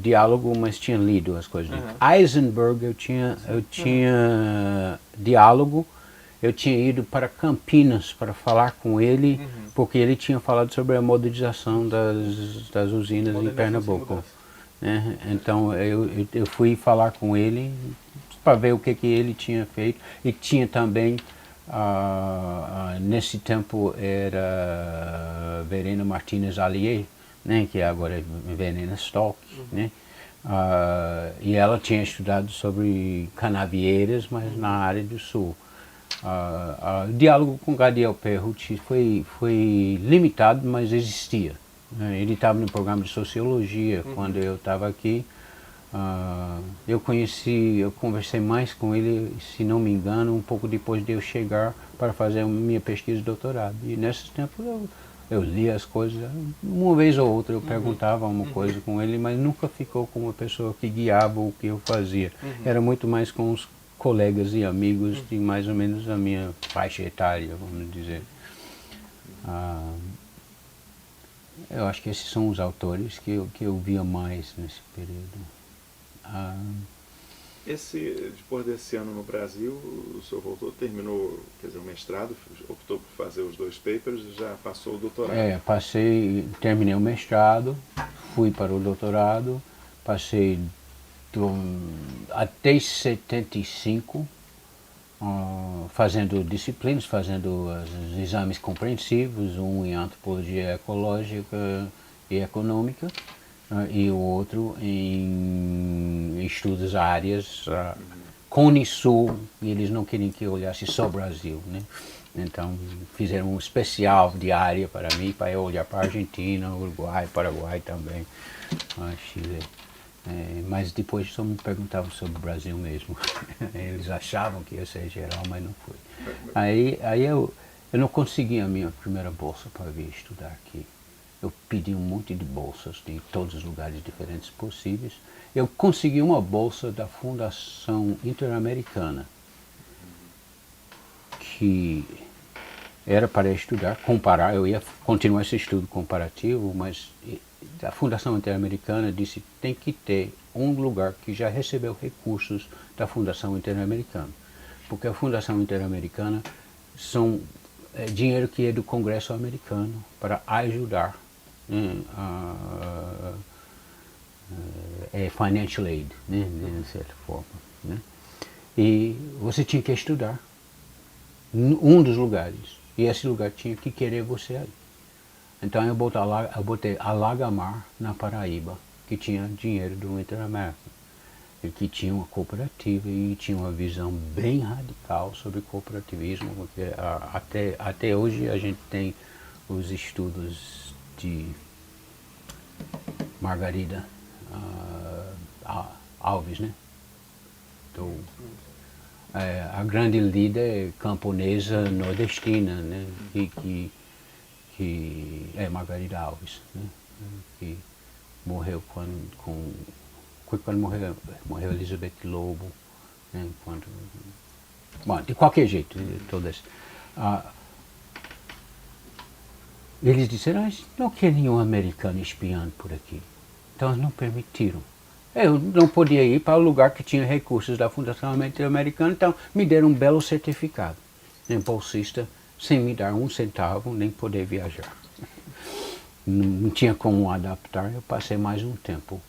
B: diálogo, mas tinha lido as coisas dele. Heisenberg eu tinha diálogo, eu tinha ido para Campinas para falar com ele, porque ele tinha falado sobre a modernização das usinas em Pernambuco. né? Então eu fui falar com ele para ver o que ele tinha feito. E tinha também, nesse tempo era Verena Martínez Allier, né, que agora é Verena Stock, né? E ela tinha estudado sobre canavieiras, mas na área do sul. O diálogo com Gadiel Perrucci foi limitado, mas existia. Ele estava no programa de sociologia quando eu estava aqui. Eu conversei mais com ele, se não me engano, um pouco depois de eu chegar para fazer a minha pesquisa de doutorado. E nesses tempos eu li as coisas, uma vez ou outra eu perguntava uma coisa com ele, mas nunca ficou com uma pessoa que guiava o que eu fazia. Era muito mais com os colegas e amigos de mais ou menos a minha faixa etária, vamos dizer. Eu acho que esses são os autores que eu via mais nesse período.
A: Depois desse ano no Brasil, o senhor voltou, terminou, quer dizer, o mestrado, optou por fazer os 2 papers e já passou o doutorado.
B: Terminei o mestrado, fui para o doutorado, passei até 75 fazendo disciplinas, fazendo os exames compreensivos, um em antropologia ecológica e econômica, e o outro em estudos áreas Cone Sul, e eles não queriam que eu olhasse só o Brasil, né? Então fizeram um especial de área para mim, para eu olhar para a Argentina, Uruguai, Paraguai também, Chile. Mas depois só me perguntavam sobre o Brasil mesmo. Eles achavam que ia ser geral, mas não foi. Aí eu não consegui a minha primeira bolsa para vir estudar aqui. Eu pedi um monte de bolsas de todos os lugares diferentes possíveis. Eu consegui uma bolsa da Fundação Interamericana, que era para estudar, comparar. Eu ia continuar esse estudo comparativo, mas a Fundação Interamericana disse que tem que ter um lugar que já recebeu recursos da Fundação Interamericana. Porque a Fundação Interamericana é dinheiro que é do Congresso americano para ajudar, é financial aid, né, de certa forma, né? E você tinha que estudar um dos lugares, e esse lugar tinha que querer você aí. Então eu botei Alagamar, na Paraíba, que tinha dinheiro do Interamérica, e que tinha uma cooperativa e tinha uma visão bem radical sobre cooperativismo, porque até hoje a gente tem os estudos de Margarida Alves, né? A grande líder camponesa nordestina, né? Que é Margarida Alves, né? Que morreu quando morreu Elizabeth Lobo, né? Bom, de qualquer jeito, todas. Eles disseram, não quer nenhum americano espiando por aqui. Então eles não permitiram. Eu não podia ir para o lugar que tinha recursos da Fundação Interamericana, então me deram um belo certificado, né, bolsista, sem me dar um centavo, nem poder viajar. Não tinha como adaptar, eu passei mais um tempo.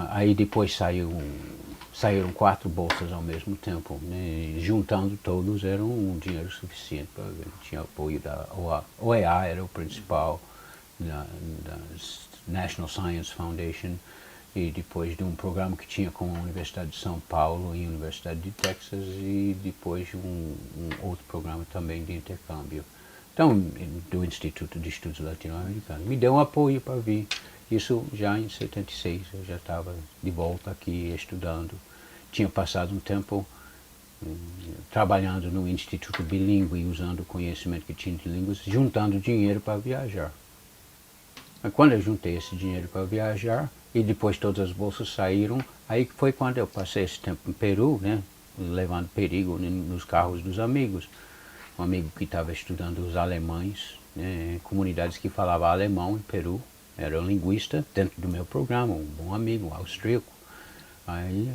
B: Aí depois saíram 4 bolsas ao mesmo tempo, né? Juntando todos era um dinheiro suficiente para ver. Tinha apoio da OEA, era o principal, da National Science Foundation, e depois de um programa que tinha com a Universidade de São Paulo e a Universidade de Texas, e depois um outro programa também de intercâmbio. Então, do Instituto de Estudos Latino-Americanos. Me deu um apoio para vir. Isso já em 76, eu já estava de volta aqui estudando. Tinha passado um tempo trabalhando no Instituto Bilíngue, usando o conhecimento que tinha de línguas, juntando dinheiro para viajar. Mas quando eu juntei esse dinheiro para viajar, e depois todas as bolsas saíram, aí foi quando eu passei esse tempo em Peru, né, levando perigo nos carros dos amigos. Um amigo que estava estudando os alemães, né, comunidades que falavam alemão em Peru, era um linguista dentro do meu programa, um bom amigo, um austríaco. Aí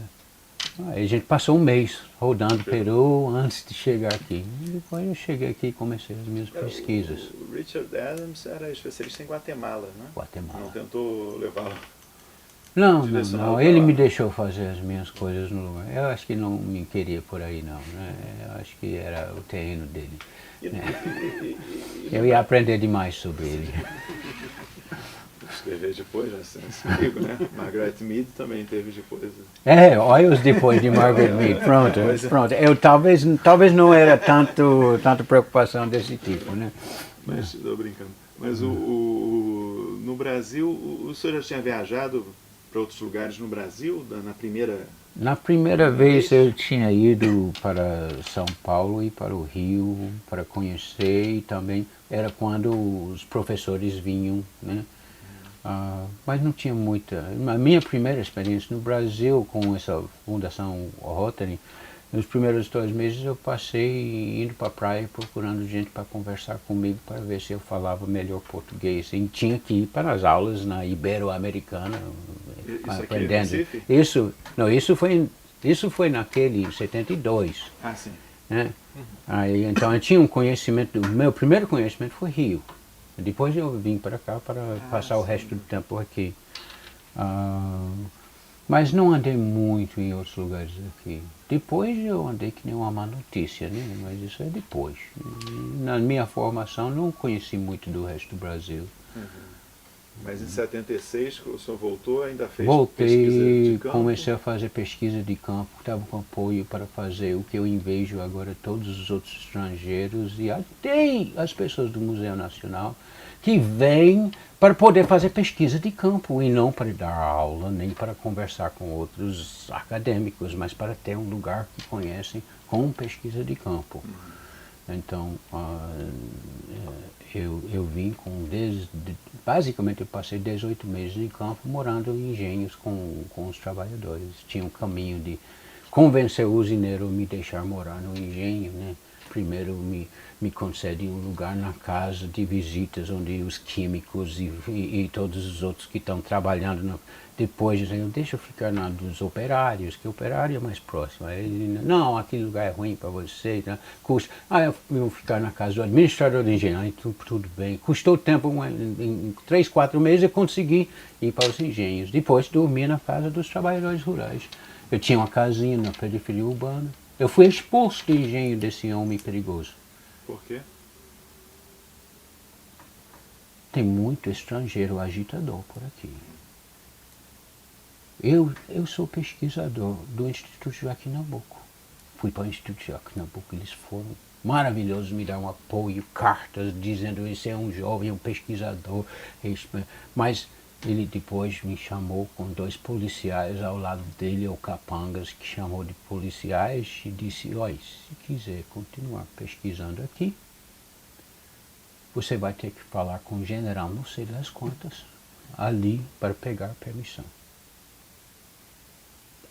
B: a gente passou um mês rodando Peru antes de chegar aqui. E depois eu cheguei aqui e comecei as minhas pesquisas.
A: O Richard Adams era especialista em Guatemala, né?
B: Guatemala.
A: Não tentou levá-lo
B: Não,
A: direcionar
B: não,
A: para
B: ele
A: lá.
B: me deixou fazer as minhas coisas no lugar. Eu acho que não me queria por aí não, né? Eu acho que era o terreno dele.
A: E, e, e,
B: Eu ia aprender demais sobre ele.
A: escrever depois, né? Esse perigo, né? Margaret Mead também teve depois.
B: Olha os depois de Margaret Mead, pronto,
A: Pois é.
B: pronto. Eu talvez não era tanta preocupação desse tipo, né?
A: Mas estou brincando. Mas no Brasil, o senhor já tinha viajado para outros lugares no Brasil, na primeira...
B: Na primeira vez eu tinha ido para São Paulo e para o Rio para conhecer, e também era quando os professores vinham, né? Mas não tinha muita. A minha primeira experiência no Brasil com essa Fundação Rotary, nos primeiros 2 meses eu passei indo para a praia procurando gente para conversar comigo para ver se eu falava melhor português. E tinha que ir para as aulas na Ibero-Americana,
A: Isso aqui
B: aprendendo.
A: em Recife?
B: Isso foi naquele 72.
A: Ah, sim.
B: Né? Aí, então eu tinha um conhecimento, meu primeiro conhecimento foi Rio. Depois eu vim para cá para passar o resto do tempo aqui. Mas não andei muito em outros lugares aqui. Depois eu andei que nem uma má notícia, né? Mas isso é depois. Na minha formação não conheci muito do resto do Brasil.
A: Mas em 76, o senhor voltou, ainda fez pesquisa de
B: Voltei,
A: campo?
B: comecei a fazer pesquisa de campo, estava com apoio para fazer o que eu invejo agora todos os outros estrangeiros e até as pessoas do Museu Nacional que vêm para poder fazer pesquisa de campo e não para dar aula, nem para conversar com outros acadêmicos, mas para ter um lugar que conhecem com pesquisa de campo. Então, eu vim basicamente eu passei 18 meses em campo morando em engenhos com os trabalhadores. Tinha um caminho de convencer o usineiro a me deixar morar no engenho, né? Primeiro me concede um lugar na casa de visitas onde os químicos e todos os outros que estão trabalhando, depois dizem, deixa eu ficar na dos operários, que o operário é mais próximo. Aí ele, não, aquele lugar é ruim para você, né? Custa. Eu vou ficar na casa do administrador de engenho, aí tudo bem. Custou tempo, em 3, 4 meses eu consegui ir para os engenhos. Depois dormi na casa dos trabalhadores rurais. Eu tinha uma casinha na periferia urbana. Eu fui expulso do engenho desse homem perigoso.
A: Por quê?
B: Tem muito estrangeiro agitador por aqui. Eu sou pesquisador do Instituto Joaquim Nabuco. Fui para o Instituto Joaquim Nabuco, eles foram maravilhosos, me deram apoio, cartas dizendo que esse é um jovem, um pesquisador. Mas ele depois me chamou com 2 policiais ao lado dele, ou capangas, que chamou de policiais, e disse, olha, se quiser continuar pesquisando aqui, você vai ter que falar com o general não sei das quantas, ali, para pegar permissão.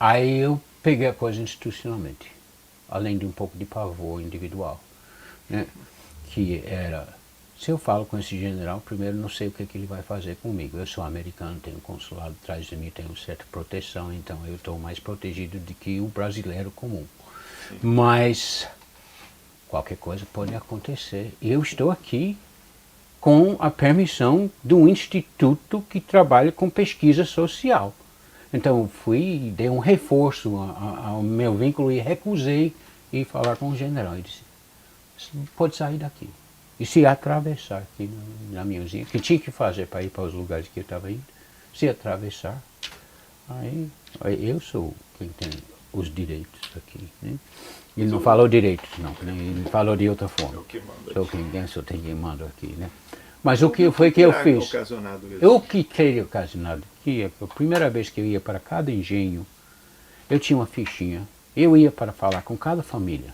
B: Aí eu peguei a coisa institucionalmente, além de um pouco de pavor individual, né? Que era, se eu falo com esse general, primeiro não sei o que ele vai fazer comigo. Eu sou americano, tenho um consulado atrás de mim, tenho certa proteção, então eu estou mais protegido do que o brasileiro comum. Sim. Mas qualquer coisa pode acontecer. Eu estou aqui com a permissão de um instituto que trabalha com pesquisa social. Então fui, dei um reforço ao meu vínculo e recusei ir falar com o general. Ele disse, pode sair daqui. E se atravessar aqui na minha usina, que tinha que fazer para ir para os lugares que eu estava indo, se atravessar, aí eu sou quem tem os direitos aqui. Né? Ele não falou direitos, não, ele falou de outra forma. Sou quem manda aqui. Né? Mas o que foi que eu fiz? O que teria ocasionado aqui é que a primeira vez que eu ia para cada engenho, eu tinha uma fichinha, eu ia para falar com cada família,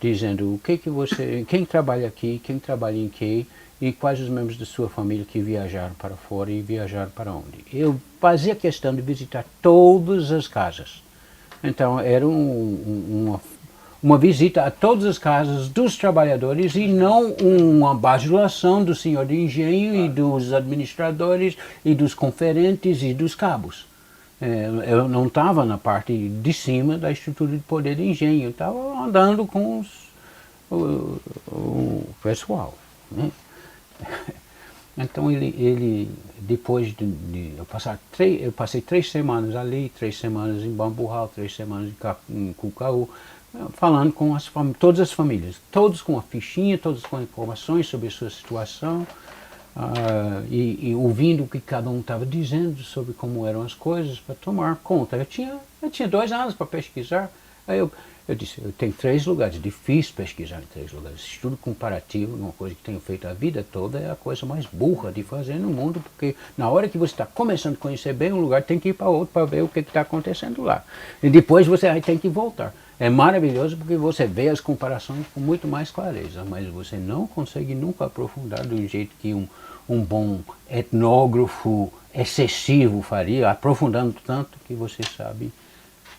B: dizendo o que você, quem trabalha aqui, quem trabalha em que, e quais os membros da sua família que viajaram para fora e viajaram para onde. Eu fazia questão de visitar todas as casas. Então era uma visita a todas as casas dos trabalhadores e não uma bajulação do senhor de engenho e dos administradores e dos conferentes e dos cabos. Eu não estava na parte de cima da estrutura de poder de engenho, eu estava andando com o pessoal. Né? Então depois eu passei 3 semanas ali, 3 semanas em Bamburral, 3 semanas em Cucaú, falando com todas as famílias, todos com a fichinha, todos com informações sobre a sua situação, e ouvindo o que cada um estava dizendo sobre como eram as coisas, para tomar conta. Eu tinha 2 anos para pesquisar. Aí eu disse, eu tenho 3 lugares, difícil pesquisar em 3 lugares. Estudo comparativo, uma coisa que tenho feito a vida toda, é a coisa mais burra de fazer no mundo, porque na hora que você está começando a conhecer bem um lugar, tem que ir para outro para ver o que está acontecendo lá. E depois você aí tem que voltar. É maravilhoso porque você vê as comparações com muito mais clareza, mas você não consegue nunca aprofundar do jeito que um bom etnógrafo excessivo faria, aprofundando tanto que você sabe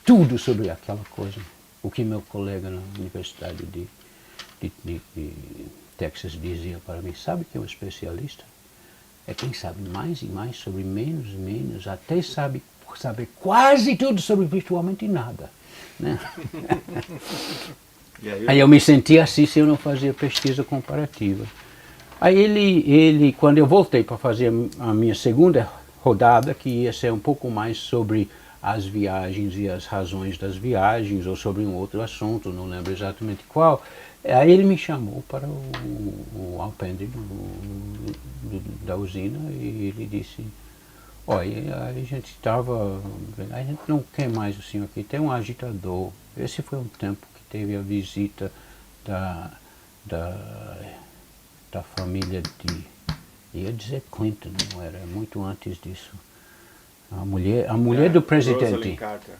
B: tudo sobre aquela coisa. O que meu colega na Universidade de Texas dizia para mim, sabe que é um especialista? É quem sabe mais e mais sobre menos e menos, até saber quase tudo sobre virtualmente nada. Né? Aí eu me sentia assim se eu não fazia pesquisa comparativa. Aí ele quando eu voltei para fazer a minha segunda rodada, que ia ser um pouco mais sobre as viagens e as razões das viagens, ou sobre um outro assunto, não lembro exatamente qual, aí ele me chamou para o alpendre da usina e ele disse, olha, a gente não quer mais o senhor aqui, tem um agitador. Esse foi um tempo que teve a visita da família ia dizer Clinton, não era, muito antes disso. A mulher do presidente.
A: Rosalind Carter.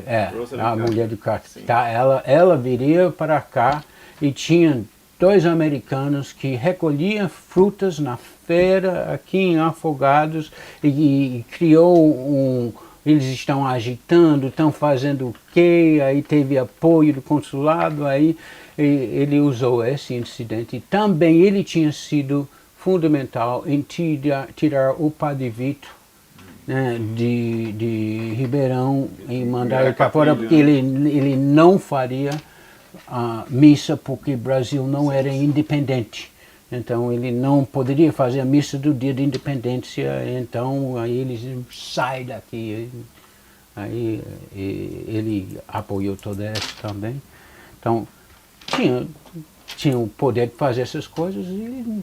A: Era Rosalind
B: a mulher do Carter. Tá, ela viria para cá e tinha 2 americanos que recolhiam frutas na feira aqui em Afogados e criou eles estão agitando, estão fazendo o quê? Aí teve apoio do consulado, aí ele usou esse incidente. Também ele tinha sido fundamental em tirar o Padre Vito, né, de Ribeirão e mandar ele para fora, porque ele não faria missa porque o Brasil não era independente. Então ele não poderia fazer a missa do dia de independência, então aí ele sai daqui. Aí ele apoiou toda essa também. Então tinha o poder de fazer essas coisas e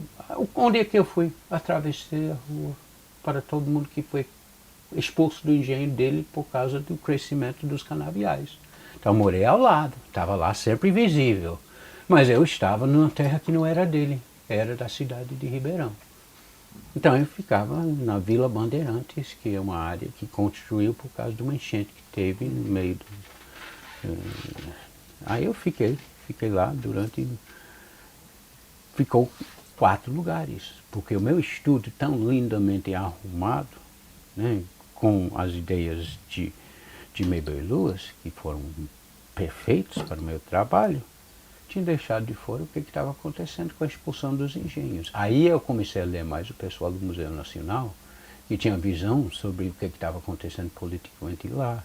B: onde é que eu fui? Atravessei a rua para todo mundo que foi expulso do engenho dele por causa do crescimento dos canaviais. Então morei ao lado, estava lá sempre visível, mas eu estava numa terra que não era dele, era da cidade de Ribeirão. Então eu ficava na Vila Bandeirantes, que é uma área que construiu por causa de uma enchente que teve no meio do... Aí eu fiquei lá ficou 4 lugares, porque o meu estudo tão lindamente arrumado, né, com as ideias de Mabel Lewis, que foram perfeitos para o meu trabalho, tinha deixado de fora o que estava acontecendo com a expulsão dos engenhos. Aí eu comecei a ler mais o pessoal do Museu Nacional, que tinha visão sobre o que estava acontecendo politicamente lá.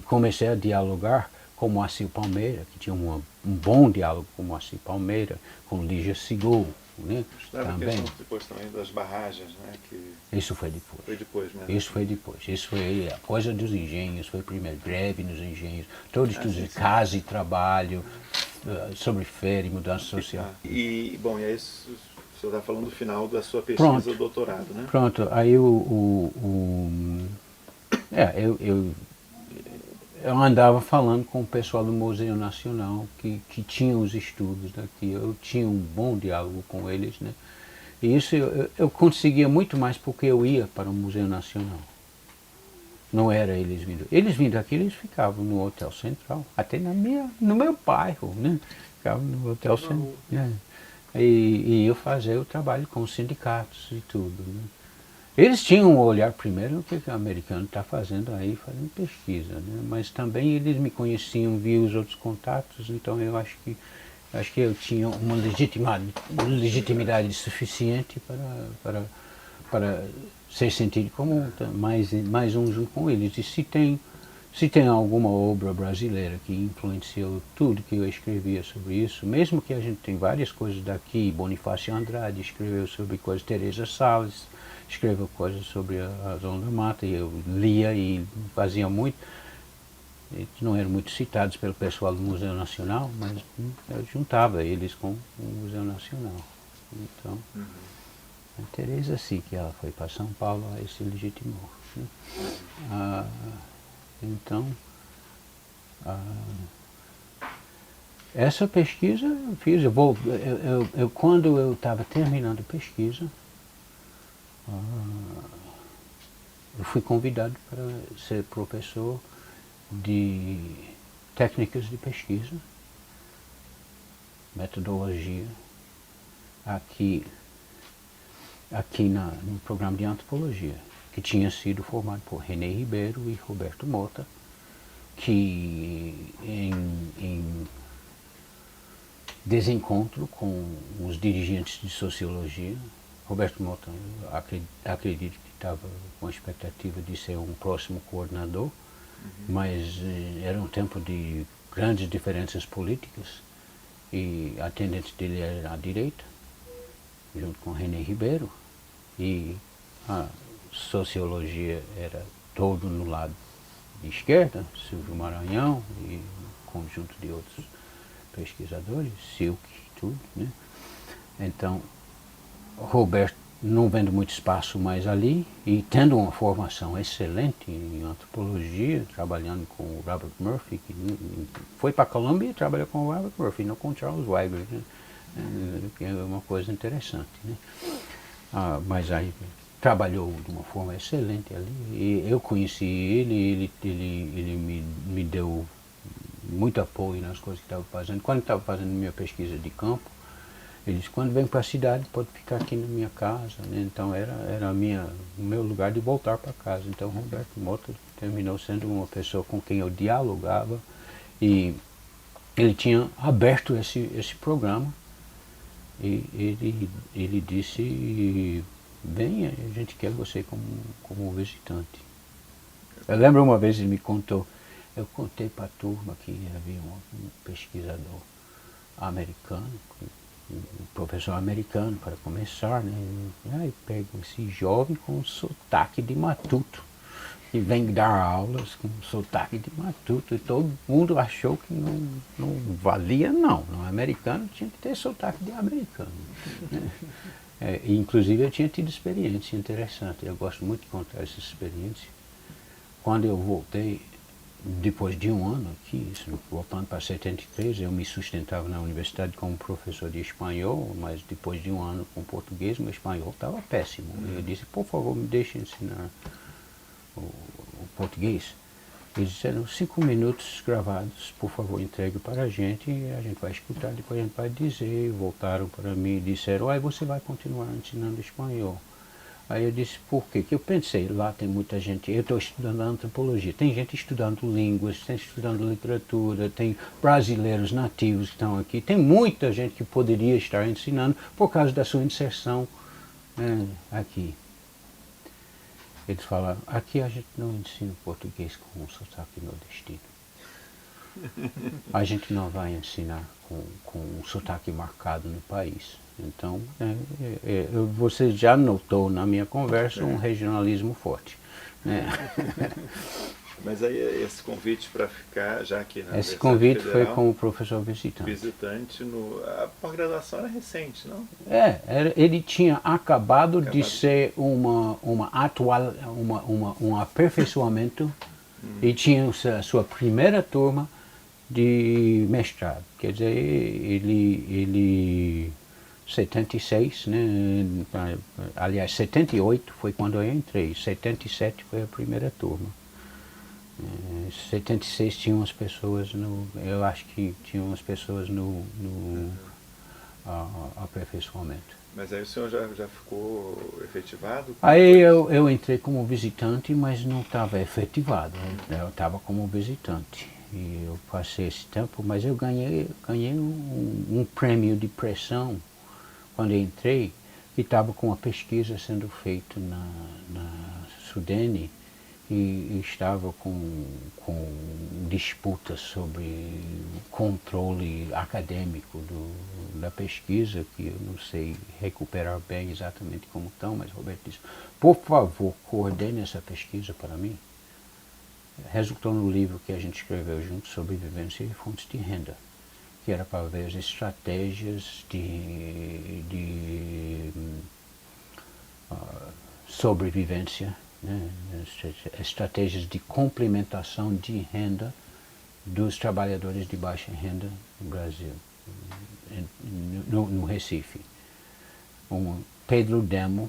B: Comecei a dialogar com Moacir Palmeira, que tinha um bom diálogo com Moacir Palmeira, com Lígia Segou, né?
A: Também. A questão depois também das barragens, né?
B: Isso foi depois.
A: Foi depois mesmo.
B: Isso foi depois. Isso foi a coisa dos engenhos, foi primeiro greve nos engenhos, todo estudo de casa e trabalho, sobre férias, mudança social.
A: E bom, e aí o senhor está falando do final da sua pesquisa do doutorado, né?
B: Pronto, aí eu andava falando com o pessoal do Museu Nacional, que tinha os estudos daqui, eu tinha um bom diálogo com eles, né? E isso eu conseguia muito mais porque eu ia para o Museu Nacional. Não era eles vindo. Eles vindo aqui, eles ficavam no Hotel Central, até no meu bairro, né? Ficavam no Hotel Central. E eu fazia o trabalho com os sindicatos e tudo, né? Eles tinham um olhar primeiro no que o americano está fazendo aí, fazendo pesquisa, né? Mas também eles me conheciam via os outros contatos, então eu acho que eu tinha uma legitimidade suficiente para ser sentido como mais um junto com eles. E se tem alguma obra brasileira que influenciou tudo que eu escrevia sobre isso, mesmo que a gente tem várias coisas daqui, Bonifácio Andrade escreveu sobre coisas, Teresa Salles escreveu coisas sobre a Zona da Mata, e eu lia e fazia muito. Eles não eram muito citados pelo pessoal do Museu Nacional, mas eu juntava eles com o Museu Nacional. Então, a Teresa sim, que ela foi para São Paulo, aí se legitimou. Né? Então, essa pesquisa eu fiz, quando eu estava terminando a pesquisa, eu fui convidado para ser professor de técnicas de pesquisa, metodologia, aqui no programa de antropologia, que tinha sido formado por René Ribeiro e Roberto Mota, que em desencontro com os dirigentes de sociologia, Roberto Mota, acredito que estava com a expectativa de ser um próximo coordenador, mas era um tempo de grandes diferenças políticas e a tendência dele era à direita, junto com René Ribeiro, e a sociologia era todo no lado de esquerda, Silvio Maranhão e um conjunto de outros pesquisadores, Silk e tudo, né? Então, Roberto não vendo muito espaço mais ali e tendo uma formação excelente em antropologia, trabalhando com o Robert Murphy, que foi para a Colômbia e trabalhou com o Robert Murphy, não com o Charles Weiger, né? Que é uma coisa interessante, né? Mas aí trabalhou de uma forma excelente ali, e eu conheci ele me deu muito apoio nas coisas que estava fazendo. Quando estava fazendo minha pesquisa de campo, ele disse, quando vem para a cidade pode ficar aqui na minha casa, né? Então era o meu lugar de voltar para casa. Então Roberto Mota terminou sendo uma pessoa com quem eu dialogava, e ele tinha aberto esse programa, e ele disse, bem, a gente quer você como visitante. Eu lembro uma vez ele me contou, eu contei para a turma que havia um pesquisador americano, um professor americano para começar, né? Aí pego esse jovem com sotaque de matuto, que vem dar aulas com sotaque de matuto, e todo mundo achou que não valia, não. No americano tinha que ter sotaque de americano. Né? Inclusive eu tinha tido experiência interessante, eu gosto muito de contar essa experiência. Quando eu voltei, depois de um ano aqui, voltando para 73, eu me sustentava na universidade como professor de espanhol, mas depois de um ano com português, meu espanhol estava péssimo. Eu disse, por favor, me deixe ensinar o português. Eles disseram, 5 minutos gravados, por favor, entregue para a gente vai escutar, depois a gente vai dizer. Voltaram para mim e disseram, você vai continuar ensinando espanhol. Aí eu disse, por quê? Que eu pensei, lá tem muita gente, eu estou estudando antropologia, tem gente estudando línguas, tem estudando literatura, tem brasileiros nativos que estão aqui, tem muita gente que poderia estar ensinando por causa da sua inserção aqui. Eles falaram, aqui a gente não ensina português com um sotaque nordestino. A gente não vai ensinar com um sotaque marcado no país. Então, você já notou na minha conversa um regionalismo forte. Né?
A: Mas aí esse convite para ficar, já aqui na
B: Esse
A: Universidade
B: convite
A: Federal,
B: foi como professor visitante.
A: A pós-graduação era recente, não?
B: Ele tinha acabado de ser um aperfeiçoamento e tinha a sua primeira turma de mestrado. Quer dizer, ele 76, né? Aliás, 78 foi quando eu entrei, 77 foi a primeira turma. 76 tinha umas pessoas eu acho que tinha umas pessoas no aperfeiçoamento.
A: Mas aí o senhor já ficou efetivado?
B: Aí eu entrei como visitante, mas não estava efetivado, né? Eu estava como visitante. E eu passei esse tempo, mas eu ganhei um prêmio de pressão quando eu entrei, que estava com uma pesquisa sendo feita na Sudene, e estava com disputas sobre controle acadêmico da pesquisa, que eu não sei recuperar bem exatamente como estão, mas Roberto disse, por favor, coordene essa pesquisa para mim. Resultou no livro que a gente escreveu junto, Sobrevivência e Fontes de Renda, que era para ver as estratégias de sobrevivência, né, estratégias de complementação de renda dos trabalhadores de baixa renda no Brasil, no Recife. Pedro Demo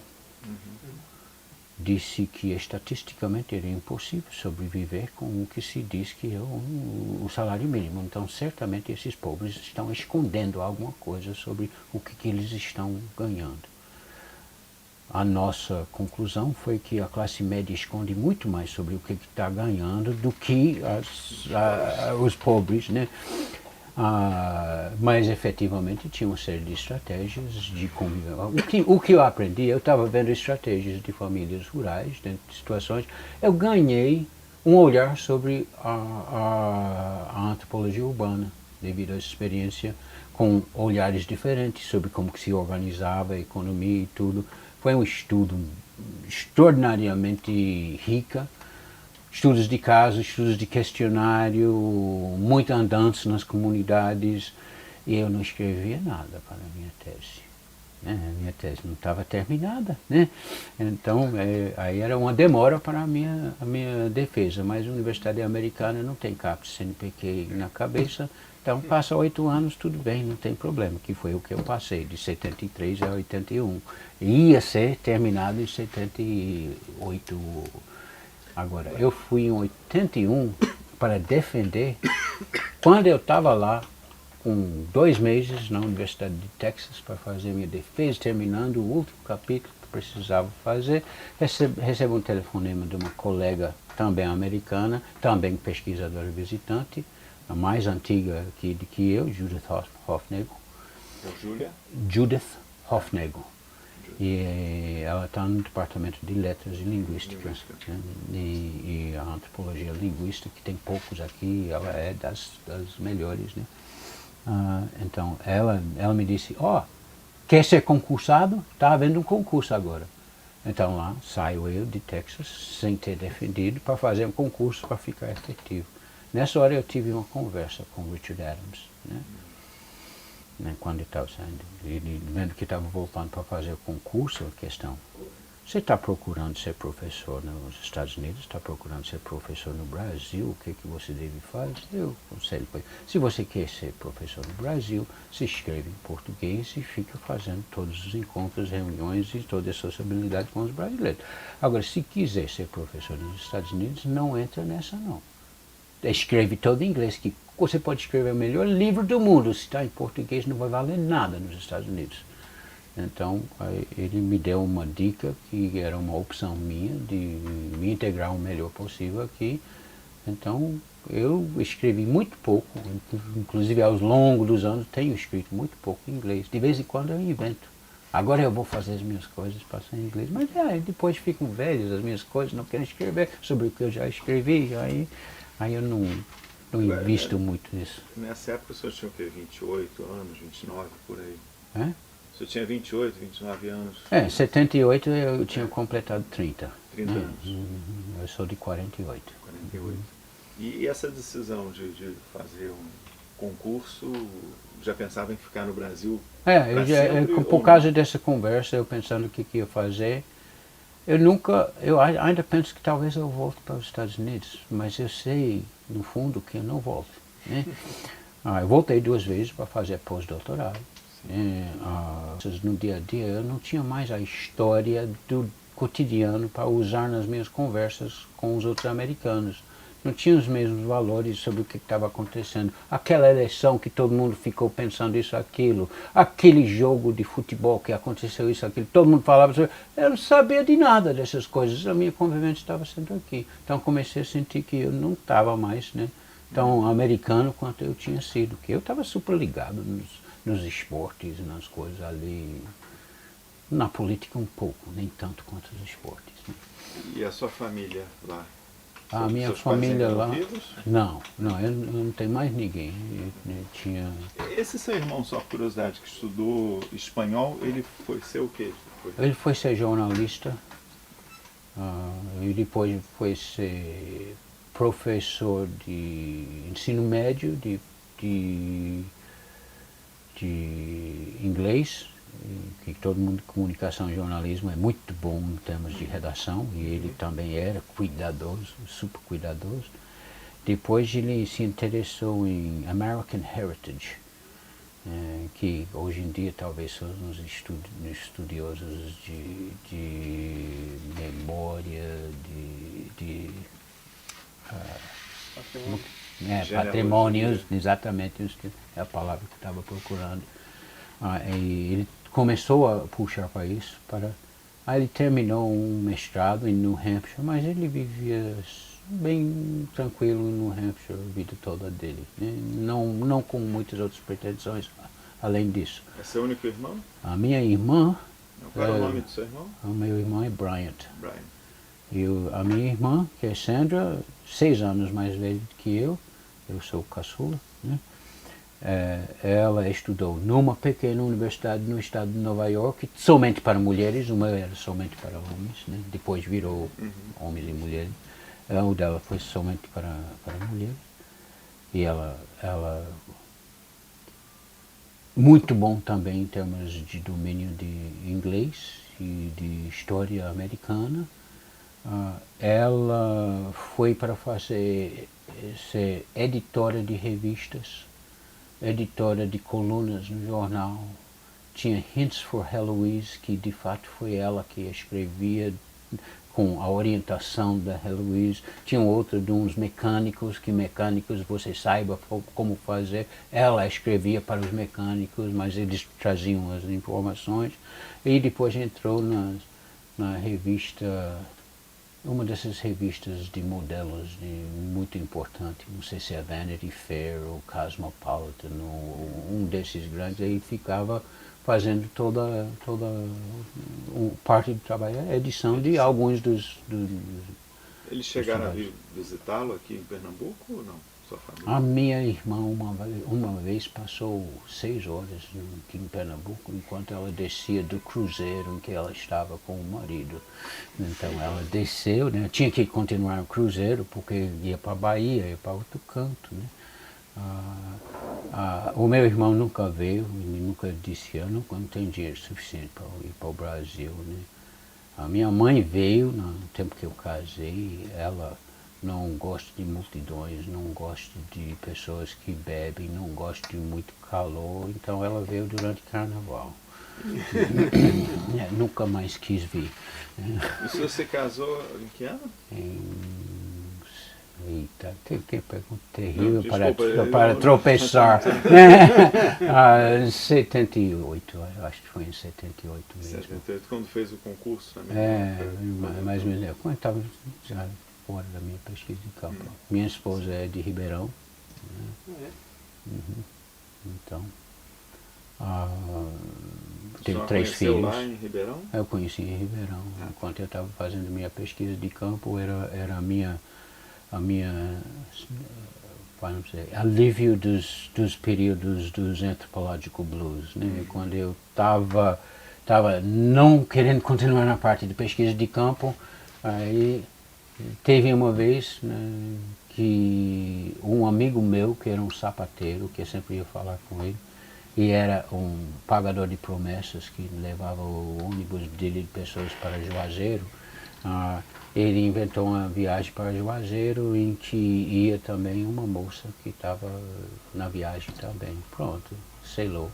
B: disse que estatisticamente era impossível sobreviver com o que se diz que é o salário mínimo. Então, certamente esses pobres estão escondendo alguma coisa sobre o que eles estão ganhando. A nossa conclusão foi que a classe média esconde muito mais sobre o que está ganhando do que os pobres, né? Mas efetivamente tinha uma série de estratégias de convivência. O que eu aprendi, eu estava vendo estratégias de famílias rurais, dentro de situações, eu ganhei um olhar sobre a antropologia urbana, devido a essa experiência, com olhares diferentes sobre como que se organizava a economia e tudo. Foi um estudo extraordinariamente rico. Estudos de caso, estudos de questionário, muito andantes nas comunidades, e eu não escrevia nada para a minha tese. Né? A minha tese não estava terminada, né? Então aí era uma demora para a minha defesa, mas a Universidade Americana não tem CAPES, CNPq na cabeça, então passa 8 anos, tudo bem, não tem problema, que foi o que eu passei, de 73 a 81. Ia ser terminado em 78. Agora, eu fui em 81 para defender, quando eu estava lá, com 2 meses na Universidade de Texas para fazer minha defesa, terminando o último capítulo que precisava fazer, recebo um telefonema de uma colega também americana, também pesquisadora visitante, a mais antiga aqui do que eu, Judith Hofnagel.
A: Júlia?
B: Judith Hofnagel. E ela está no departamento de letras e linguística, né? E a antropologia linguística, que tem poucos aqui, ela é das melhores, né? Então ela me disse, quer ser concursado? Está havendo um concurso agora. Então lá saio eu de Texas, sem ter defendido, para fazer um concurso para ficar efetivo. Nessa hora eu tive uma conversa com o Richard Adams, né? Quando eu estava saindo, ele vendo que estava voltando para fazer o concurso, a questão, você está procurando ser professor nos Estados Unidos, está procurando ser professor no Brasil, o que você deve fazer? Eu aconselho para ele, se você quer ser professor no Brasil, se inscreve em português e fica fazendo todos os encontros, reuniões e toda a sociabilidade com os brasileiros. Agora, se quiser ser professor nos Estados Unidos, não entra nessa não. Escreve todo em inglês, que você pode escrever o melhor livro do mundo, se está em português não vai valer nada nos Estados Unidos. Então, ele me deu uma dica, que era uma opção minha, de me integrar o melhor possível aqui. Então, eu escrevi muito pouco, inclusive ao longo dos anos tenho escrito muito pouco em inglês. De vez em quando eu invento. Agora eu vou fazer as minhas coisas para ser em inglês, mas depois ficam velhas as minhas coisas, não quero escrever sobre o que eu já escrevi, aí eu não invisto muito nisso.
A: Nessa época o senhor tinha o quê? 28 anos, 29, por aí?
B: É?
A: O senhor tinha 28, 29 anos?
B: Em 78 eu tinha completado 30.
A: 30 anos.
B: Eu sou de 48.
A: 48. E essa decisão de fazer um concurso, já pensava em ficar no Brasil?
B: Por causa dessa conversa, eu pensando o que ia fazer, eu ainda penso que talvez eu volte para os Estados Unidos, mas eu sei, no fundo, que eu não volto, né? Eu voltei 2 vezes para fazer pós-doutorado. No dia a dia eu não tinha mais a história do cotidiano para usar nas minhas conversas com os outros americanos. Não tinha os mesmos valores sobre o que estava acontecendo. Aquela eleição que todo mundo ficou pensando isso, aquilo. Aquele jogo de futebol que aconteceu isso, aquilo. Todo mundo falava sobre... Eu não sabia de nada dessas coisas. A minha convivência estava sendo aqui. Então comecei a sentir que eu não estava mais, né, tão americano quanto eu tinha sido. Que eu estava super ligado nos esportes, nas coisas ali. Na política um pouco, nem tanto quanto os esportes. Né?
A: E a sua família lá?
B: A minha
A: Seus pais
B: família
A: ainda
B: lá...
A: eram vivos?
B: Não, eu não tenho mais ninguém. Eu tinha...
A: Esse seu irmão, só por curiosidade, que estudou espanhol, ele foi ser o quê?
B: Ele foi ser jornalista, e depois foi ser professor de ensino médio de inglês, que todo mundo, comunicação e jornalismo é muito bom em termos de redação, e ele também era cuidadoso, super cuidadoso. Depois ele se interessou em American Heritage, que hoje em dia talvez são os estudiosos de memória, patrimônios, exatamente, é a palavra que eu estava procurando. E ele começou a puxar para isso, aí ele terminou um mestrado em New Hampshire, mas ele vivia bem tranquilo em New Hampshire a vida toda dele, né? Não com muitas outras pretensões além disso.
A: É seu único irmão?
B: A minha irmã...
A: Qual é o nome do seu irmão?
B: O meu irmão é Bryant.
A: Brian.
B: E a minha irmã, que é Sandra, 6 anos mais velha que eu sou caçula, né? Ela estudou numa pequena universidade no estado de Nova York, somente para mulheres, uma era somente para homens, né? Depois virou homens e mulheres. O dela foi somente para mulheres. E ela muito bom também em termos de domínio de inglês e de história americana. Ela foi para ser editora de revistas, editora de colunas no jornal. Tinha Hints for Heloise, que de fato foi ela que escrevia com a orientação da Heloise. Tinha outra de uns mecânicos, que mecânicos você saiba como fazer. Ela escrevia para os mecânicos, mas eles traziam as informações. E depois entrou na revista, uma dessas revistas de modelos muito importante, não sei se é Vanity Fair ou Cosmopolitan, um desses grandes, aí ficava fazendo toda parte do trabalho, a edição de alguns dos...
A: Eles chegaram a visitá-lo aqui em Pernambuco ou não? Sua família?
B: A minha irmã uma vez passou 6 horas aqui em Pernambuco, enquanto ela descia do cruzeiro em que ela estava com o marido. Então ela desceu, né? Tinha que continuar o cruzeiro porque ia para a Bahia, ia para outro canto, né? O meu irmão nunca veio, ele nunca disse, eu não tenho dinheiro suficiente para ir para o Brasil, né? A minha mãe veio no tempo que eu casei. Ela não gosta de multidões, não gosta de pessoas que bebem, não gosta de muito calor, então ela veio durante o carnaval. Nunca mais quis vir.
A: E o senhor se casou em que ano?
B: Eita, que pergunta terrível.
A: Não,
B: para tropeçar. 78, eu acho que foi em 78 mesmo.
A: 78, quando fez o concurso também.
B: Mais ou menos, quando estava já fora da minha pesquisa de campo. Minha esposa é de Ribeirão, né? Então, teve 3 filhos.
A: Lá em Ribeirão?
B: Eu conheci em Ribeirão. Enquanto eu estava fazendo minha pesquisa de campo, era a minha vamos dizer, alívio dos períodos dos anthropological blues, né? Quando eu estava não querendo continuar na parte de pesquisa de campo, aí teve uma vez, né, que um amigo meu, que era um sapateiro, que eu sempre ia falar com ele, e era um pagador de promessas, que levava o ônibus dele de pessoas para Juazeiro, ele inventou uma viagem para Juazeiro em que ia também uma moça que estava na viagem também. Pronto, selou,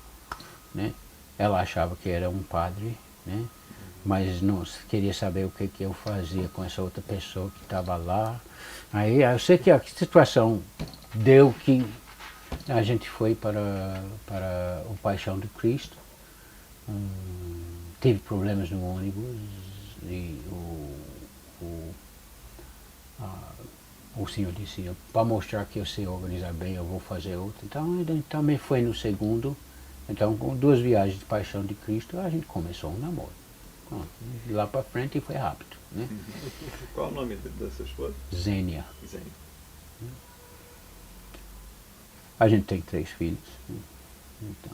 B: né? Ela achava que era um padre, né? Mas não queria saber o que eu fazia com essa outra pessoa que estava lá. Aí eu sei que a situação deu que a gente foi para o Paixão de Cristo. Teve problemas no ônibus e o senhor disse, para mostrar que eu sei organizar bem, eu vou fazer outro. Então ele também foi no segundo. Então, com 2 viagens de Paixão de Cristo, a gente começou um namoro. De lá para frente foi rápido. né?
A: Qual o nome da sua esposa?
B: Zênia.
A: Zênia.
B: A gente tem 3 filhos, né? Então,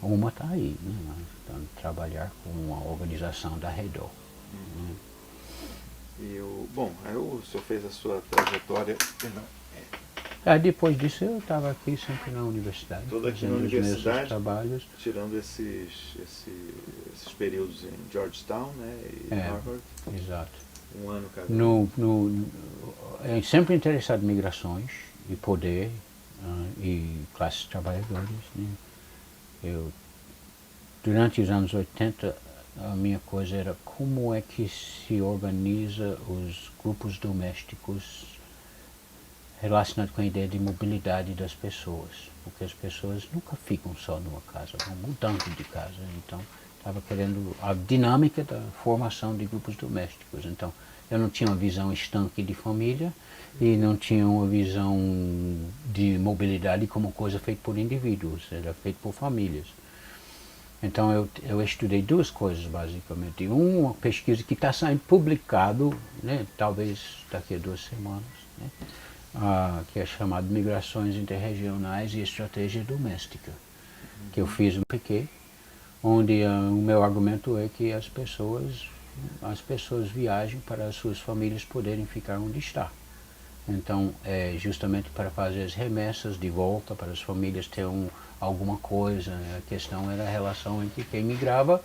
B: uma está aí, né? Então, trabalhar com a organização da Redor. Né?
A: Bom, aí o senhor fez a sua trajetória, perdão,
B: Depois disso eu estava aqui sempre na universidade,
A: toda aqui na
B: fazendo os meus
A: universidade,
B: trabalhos.
A: tirando esses períodos em Georgetown, né, e Harvard,
B: Exato.
A: um ano cada.
B: Sempre interessado em migrações e poder e classes trabalhadoras. Né? Durante os anos 80, a minha coisa era como é que se organiza os grupos domésticos relacionados com a ideia de mobilidade das pessoas, porque as pessoas nunca ficam só numa casa, vão mudando de casa. Então, estava querendo a dinâmica da formação de grupos domésticos. Então, eu não tinha uma visão estanque de família e não tinha uma visão de mobilidade como coisa feita por indivíduos, era feita por famílias. Então eu estudei 2 coisas basicamente. Uma pesquisa que está saindo publicado, né, talvez daqui a 2 semanas, né, que é chamada Migrações Interregionais e Estratégia Doméstica, que eu fiz um PQ, onde o meu argumento é que as pessoas viajam para as suas famílias poderem ficar onde está. Então, é justamente para fazer as remessas de volta, para as famílias terem alguma coisa. Né? A questão era a relação entre quem migrava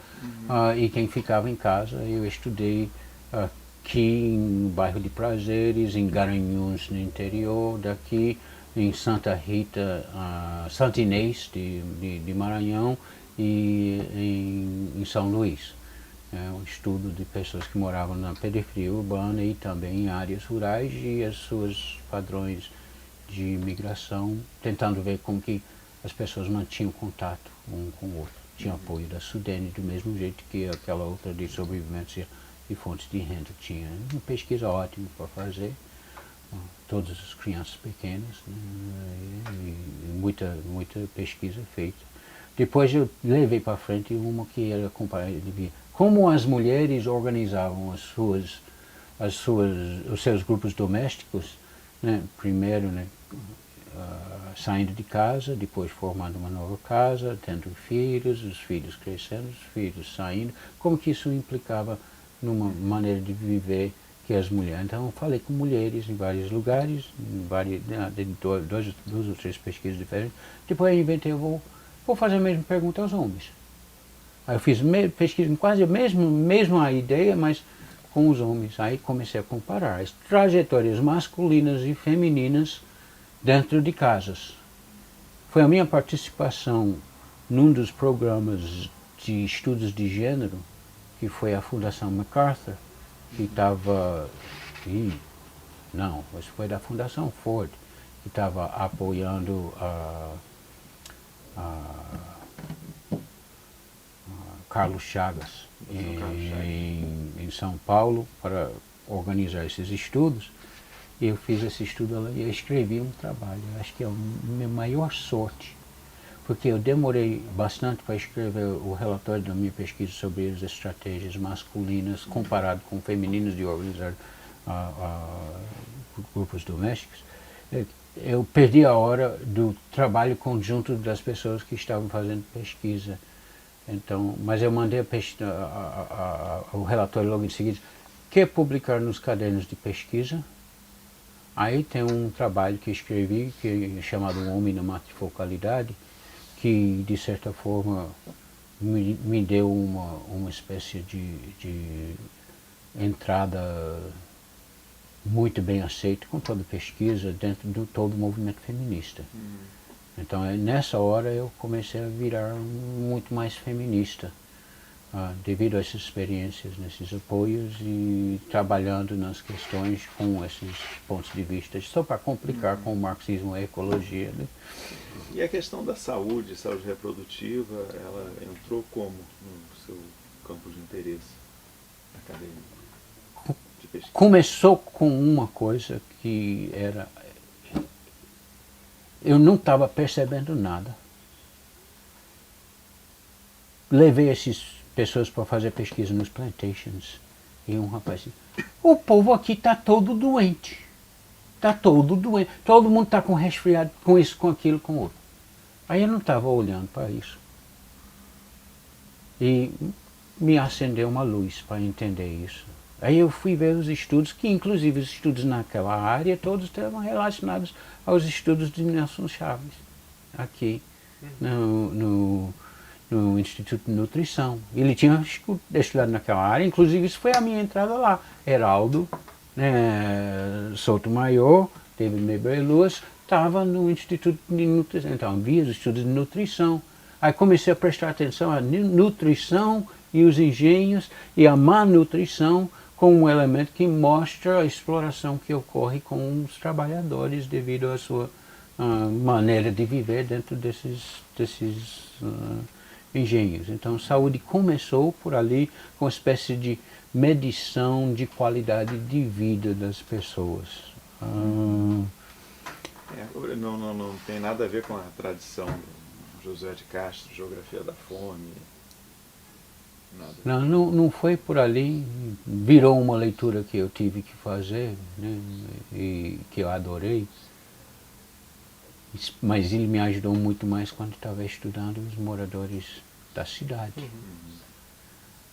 B: e quem ficava em casa. Eu estudei aqui no bairro de Prazeres, em Garanhuns, no interior, daqui em Santa Rita, Santa Inês de Maranhão e em São Luís. Um estudo de pessoas que moravam na periferia urbana e também em áreas rurais e as suas padrões de migração, tentando ver como que as pessoas mantinham contato um com o outro. Tinha apoio da Sudene, do mesmo jeito que aquela outra de sobrevivência e fontes de renda tinha. Uma pesquisa ótima para fazer, todas as crianças pequenas, né, e muita pesquisa feita. Depois eu levei para frente uma que era comparativa. Como as mulheres organizavam os seus grupos domésticos, né? Primeiro, né, saindo de casa, depois formando uma nova casa, tendo filhos, os filhos crescendo, os filhos saindo, como que isso implicava numa maneira de viver que as mulheres. Então eu falei com mulheres em vários lugares, em 2 ou 3 pesquisas diferentes. Depois eu inventei, vou fazer a mesma pergunta aos homens. Aí eu fiz pesquisa quase a mesma ideia, mas com os homens. Aí comecei a comparar as trajetórias masculinas e femininas dentro de casas. Foi a minha participação num dos programas de estudos de gênero, que foi a Fundação MacArthur, que estava... Não, mas foi da Fundação Ford, que estava apoiando Carlos Chagas em São Paulo para organizar esses estudos. Eu fiz esse estudo lá e eu escrevi um trabalho. Acho que é a minha maior sorte, porque eu demorei bastante para escrever o relatório da minha pesquisa sobre as estratégias masculinas comparado com femininas de organizar grupos domésticos. Eu perdi a hora do trabalho conjunto das pessoas que estavam fazendo pesquisa. Então, mas eu mandei o relatório logo em seguida. Quer publicar nos cadernos de pesquisa? Aí tem um trabalho que escrevi, que é chamado Um Homem na Matrifocalidade, que de certa forma me deu uma espécie de entrada muito bem aceita com toda pesquisa dentro de todo o movimento feminista. Então nessa hora eu comecei a virar muito mais feminista, devido a essas experiências, nesses apoios e trabalhando nas questões com esses pontos de vista, só para complicar com o marxismo e a ecologia. Né?
A: E a questão da saúde reprodutiva, ela entrou como no seu campo de interesse acadêmico? De pesquisa?
B: Começou com uma coisa que era... Eu não estava percebendo nada. Levei essas pessoas para fazer pesquisa nos plantations E um rapaz disse, o povo aqui está todo doente. Está todo doente. Todo mundo está com resfriado, com isso, com aquilo, com outro. Aí eu não estava olhando para isso. E me acendeu uma luz para entender isso. Aí eu fui ver os estudos, que inclusive os estudos naquela área, todos estavam relacionados aos estudos de Nelson Chaves, aqui no Instituto de Nutrição. Ele tinha estudado naquela área, inclusive isso foi a minha entrada lá. Heraldo Sotomayor, David Maybury-Lewis, estava no Instituto de Nutrição. Então, via os estudos de nutrição. Aí comecei a prestar atenção à nutrição e os engenhos e a má nutrição como um elemento que mostra a exploração que ocorre com os trabalhadores devido à sua maneira de viver dentro desses engenhos. Então, saúde começou por ali com uma espécie de medição de qualidade de vida das pessoas.
A: Não tem nada a ver com a tradição do José de Castro, Geografia da Fome. Nada.
B: Não foi por ali, virou uma leitura que eu tive que fazer, né, e que eu adorei, mas ele me ajudou muito mais quando estava estudando os moradores da cidade.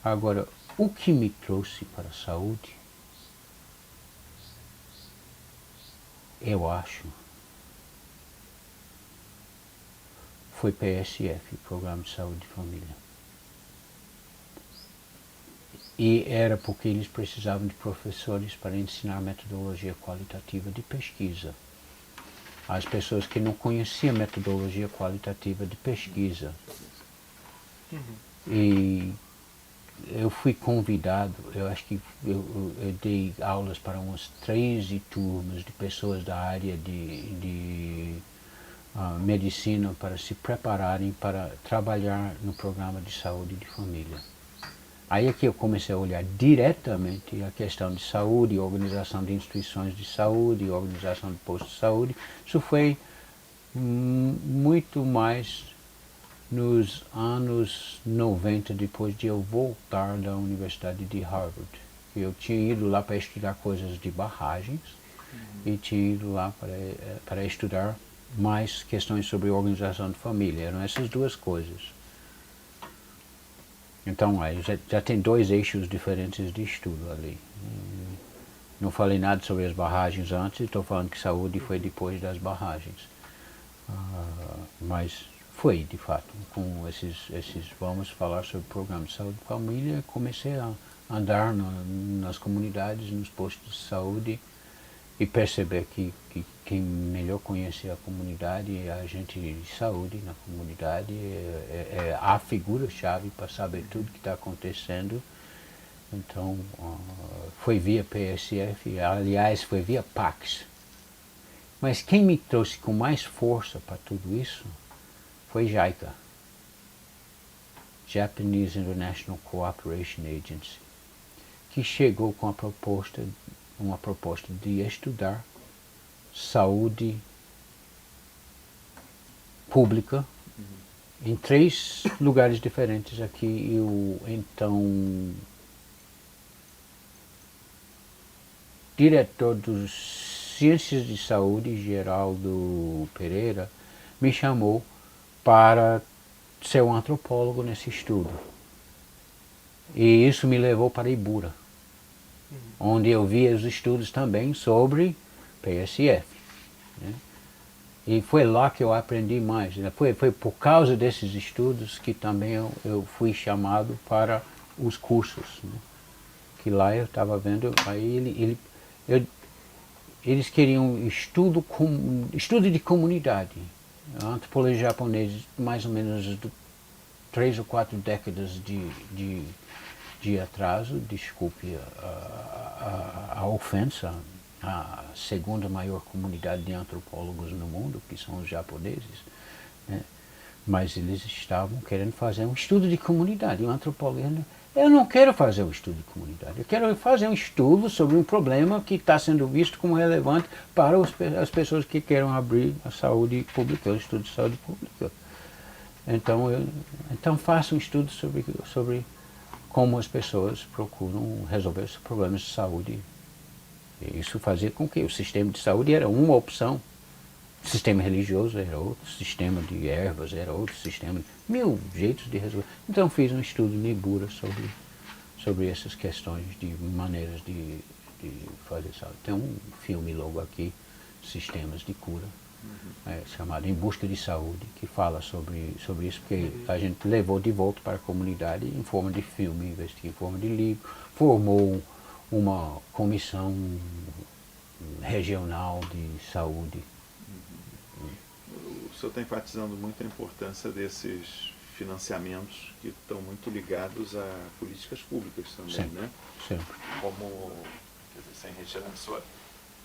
B: Agora, o que me trouxe para a saúde, eu acho, foi PSF, Programa de Saúde de Família. E era porque eles precisavam de professores para ensinar metodologia qualitativa de pesquisa. As pessoas que não conheciam metodologia qualitativa de pesquisa. E eu fui convidado, eu acho que eu dei aulas para umas 13 turmas de pessoas da área de medicina para se prepararem para trabalhar no programa de saúde de família. Aí é que eu comecei a olhar diretamente a questão de saúde, organização de instituições de saúde, organização de postos de saúde. Isso foi muito mais nos anos 90, depois de eu voltar da Universidade de Harvard. Eu tinha ido lá para estudar coisas de barragens e tinha ido lá para estudar mais questões sobre organização de família. Eram essas duas coisas. Então, aí já tem dois eixos diferentes de estudo ali. Não falei nada sobre as barragens antes, estou falando que saúde foi depois das barragens. Mas foi, de fato, com esses vamos falar sobre o programa de saúde de família, comecei a andar nas comunidades, nos postos de saúde e perceber que quem melhor conhece a comunidade é a gente de saúde na comunidade, é a figura-chave para saber tudo que está acontecendo. Então, foi via PSF, aliás, foi via PACS. Mas quem me trouxe com mais força para tudo isso foi JICA, Japanese International Cooperation Agency, que chegou com uma proposta de estudar saúde pública em 3 lugares diferentes aqui. E o então diretor dos Ciências de Saúde, Geraldo Pereira, me chamou para ser um antropólogo nesse estudo. E isso me levou para Ibura, onde eu via os estudos também sobre PSF. Né? E foi lá que eu aprendi mais. Né? Foi por causa desses estudos que também eu fui chamado para os cursos. Né? Que lá eu estava vendo, aí eles queriam estudo de comunidade. A antropologia japonesa, mais ou menos 3 ou 4 décadas de atraso, desculpe a ofensa, a segunda maior comunidade de antropólogos no mundo, que são os japoneses, né? Mas eles estavam querendo fazer um estudo de comunidade. E o antropólogo, eu não quero fazer um estudo de comunidade, eu quero fazer um estudo sobre um problema que está sendo visto como relevante para as pessoas que queiram abrir a saúde pública, o estudo de saúde pública. Então faço um estudo sobre como as pessoas procuram resolver os problemas de saúde. E isso fazia com que o sistema de saúde era uma opção, o sistema religioso era outro, o sistema de ervas era outro, sistema de mil jeitos de resolver. Então fiz um estudo de Nibiru sobre essas questões de maneiras de fazer saúde. Tem um filme logo aqui, Sistemas de Cura, chamado Em Busca de Saúde, que fala sobre isso, porque a gente levou de volta para a comunidade em forma de filme, investiu em forma de livro, formou uma comissão regional de saúde.
A: O senhor está enfatizando muito a importância desses financiamentos que estão muito ligados a políticas públicas também,
B: Sempre,
A: né?
B: sempre.
A: Como, quer dizer, sem retirando sua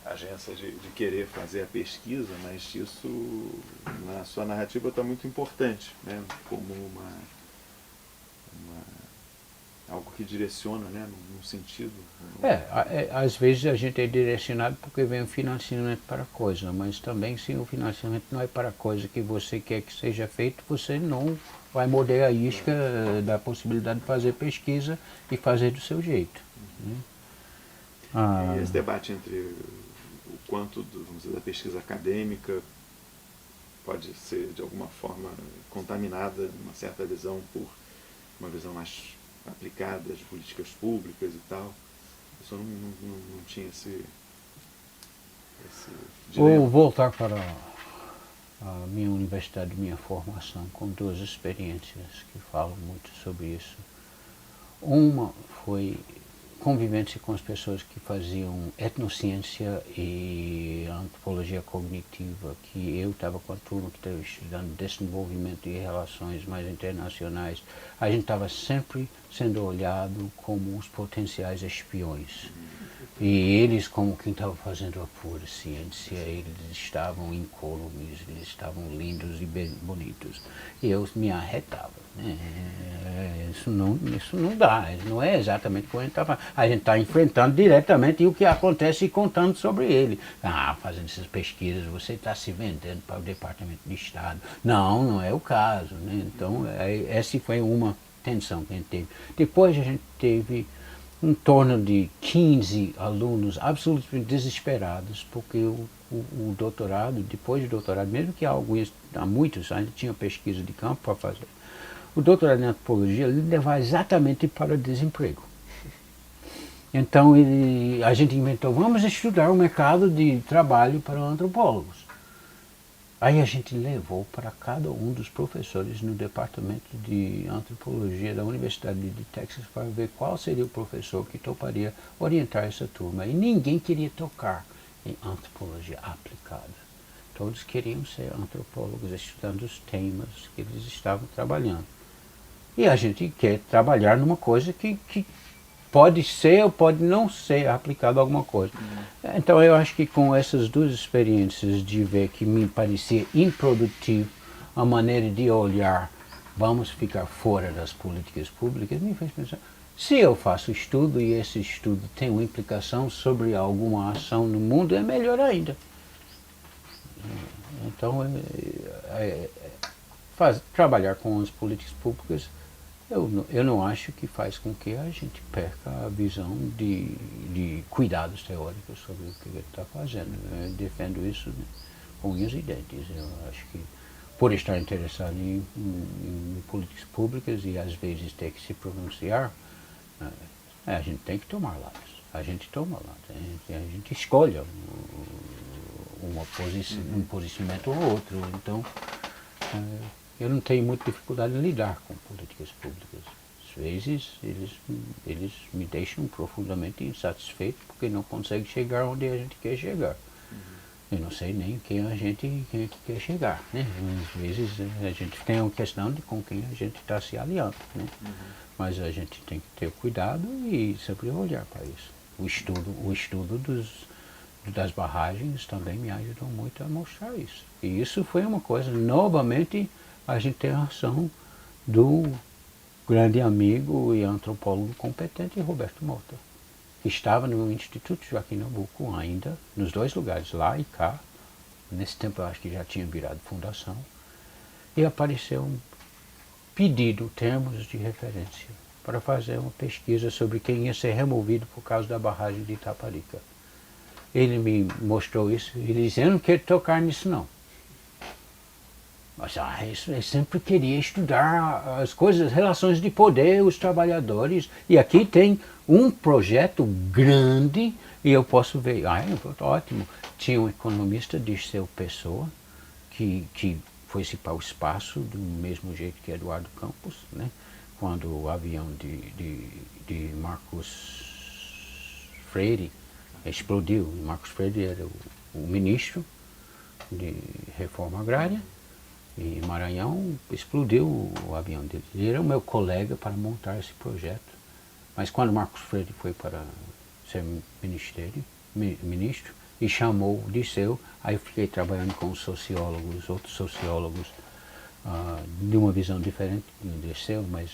A: agência de querer fazer a pesquisa, mas isso na sua narrativa está muito importante, né? Como algo que direciona, né? Num sentido.
B: Às vezes a gente é direcionado porque vem o financiamento para a coisa, mas também se o financiamento não é para a coisa que você quer que seja feito, você não vai morder a isca da possibilidade de fazer pesquisa e fazer do seu jeito. Né?
A: E esse debate entre o quanto, vamos dizer, da pesquisa acadêmica pode ser de alguma forma contaminada, uma certa visão, por uma visão mais aplicada de políticas públicas e tal. Eu só não tinha esse dilema.
B: Vou voltar para a minha universidade, minha formação, com duas experiências que falam muito sobre isso. Uma foi convivência com as pessoas que faziam etnociência e antropologia cognitiva, que eu estava com a turma que estava estudando desenvolvimento e relações mais internacionais. A gente estava sempre sendo olhado como os potenciais espiões. E eles, como quem estava fazendo a pura ciência, eles estavam incólumes, eles estavam lindos e bem bonitos. E eu me arretava. Isso não dá, não é exatamente como a gente está falando. A gente está enfrentando diretamente o que acontece e contando sobre ele. Fazendo essas pesquisas, você está se vendendo para o Departamento de Estado. Não é o caso. Né? Então, essa foi uma tensão que a gente teve. Depois a gente teve em torno de 15 alunos absolutamente desesperados, porque o doutorado, depois do doutorado, mesmo que há muitos, ainda tinha pesquisa de campo para fazer, o doutorado em antropologia leva exatamente para o desemprego. Então a gente inventou, vamos estudar o mercado de trabalho para antropólogos. Aí a gente levou para cada um dos professores no departamento de antropologia da Universidade de Texas para ver qual seria o professor que toparia orientar essa turma. E ninguém queria tocar em antropologia aplicada. Todos queriam ser antropólogos, estudando os temas que eles estavam trabalhando. E a gente quer trabalhar numa coisa que pode ser ou pode não ser aplicado a alguma coisa. Então eu acho que com essas duas experiências de ver que me parecia improdutivo a maneira de olhar, vamos ficar fora das políticas públicas, me fez pensar, se eu faço estudo e esse estudo tem uma implicação sobre alguma ação no mundo, é melhor ainda. Então trabalhar com as políticas públicas, eu não acho que faz com que a gente perca a visão de cuidados teóricos sobre o que a gente está fazendo. Eu defendo isso, né, com unhas e dentes. Eu acho que, por estar interessado em políticas públicas e às vezes ter que se pronunciar, a gente tem que tomar lados. A gente toma lados. A gente escolhe um posicionamento ou outro. Então, eu não tenho muita dificuldade em lidar com políticas públicas. Às vezes, eles me deixam profundamente insatisfeito porque não conseguem chegar onde a gente quer chegar. Eu não sei nem quem a gente quer chegar. Né? Às vezes, a gente tem uma questão de com quem a gente está se aliando. Né? Mas a gente tem que ter cuidado e sempre olhar para isso. O estudo das barragens também me ajudou muito a mostrar isso. E isso foi uma coisa, novamente, a gente tem a ação do grande amigo e antropólogo competente Roberto Mota, que estava no Instituto Joaquim Nabuco ainda, nos dois lugares, lá e cá. Nesse tempo eu acho que já tinha virado fundação. E apareceu um pedido, termos de referência, para fazer uma pesquisa sobre quem ia ser removido por causa da barragem de Itaparica. Ele me mostrou isso, ele disse, eu não quero tocar nisso não. Mas eu sempre queria estudar as coisas, as relações de poder, os trabalhadores. E aqui tem um projeto grande e eu posso ver. Ótimo. Tinha um economista, Dirceu Pessoa, que foi-se para o espaço do mesmo jeito que Eduardo Campos, né? Quando o avião de Marcos Freire explodiu. Marcos Freire era o ministro de Reforma Agrária. E Maranhão explodiu o avião dele. Ele era o meu colega para montar esse projeto. Mas quando Marcos Freire foi para ser ministro, e chamou o Dirceu, aí eu fiquei trabalhando com os sociólogos, outros sociólogos, de uma visão diferente do Dirceu, mas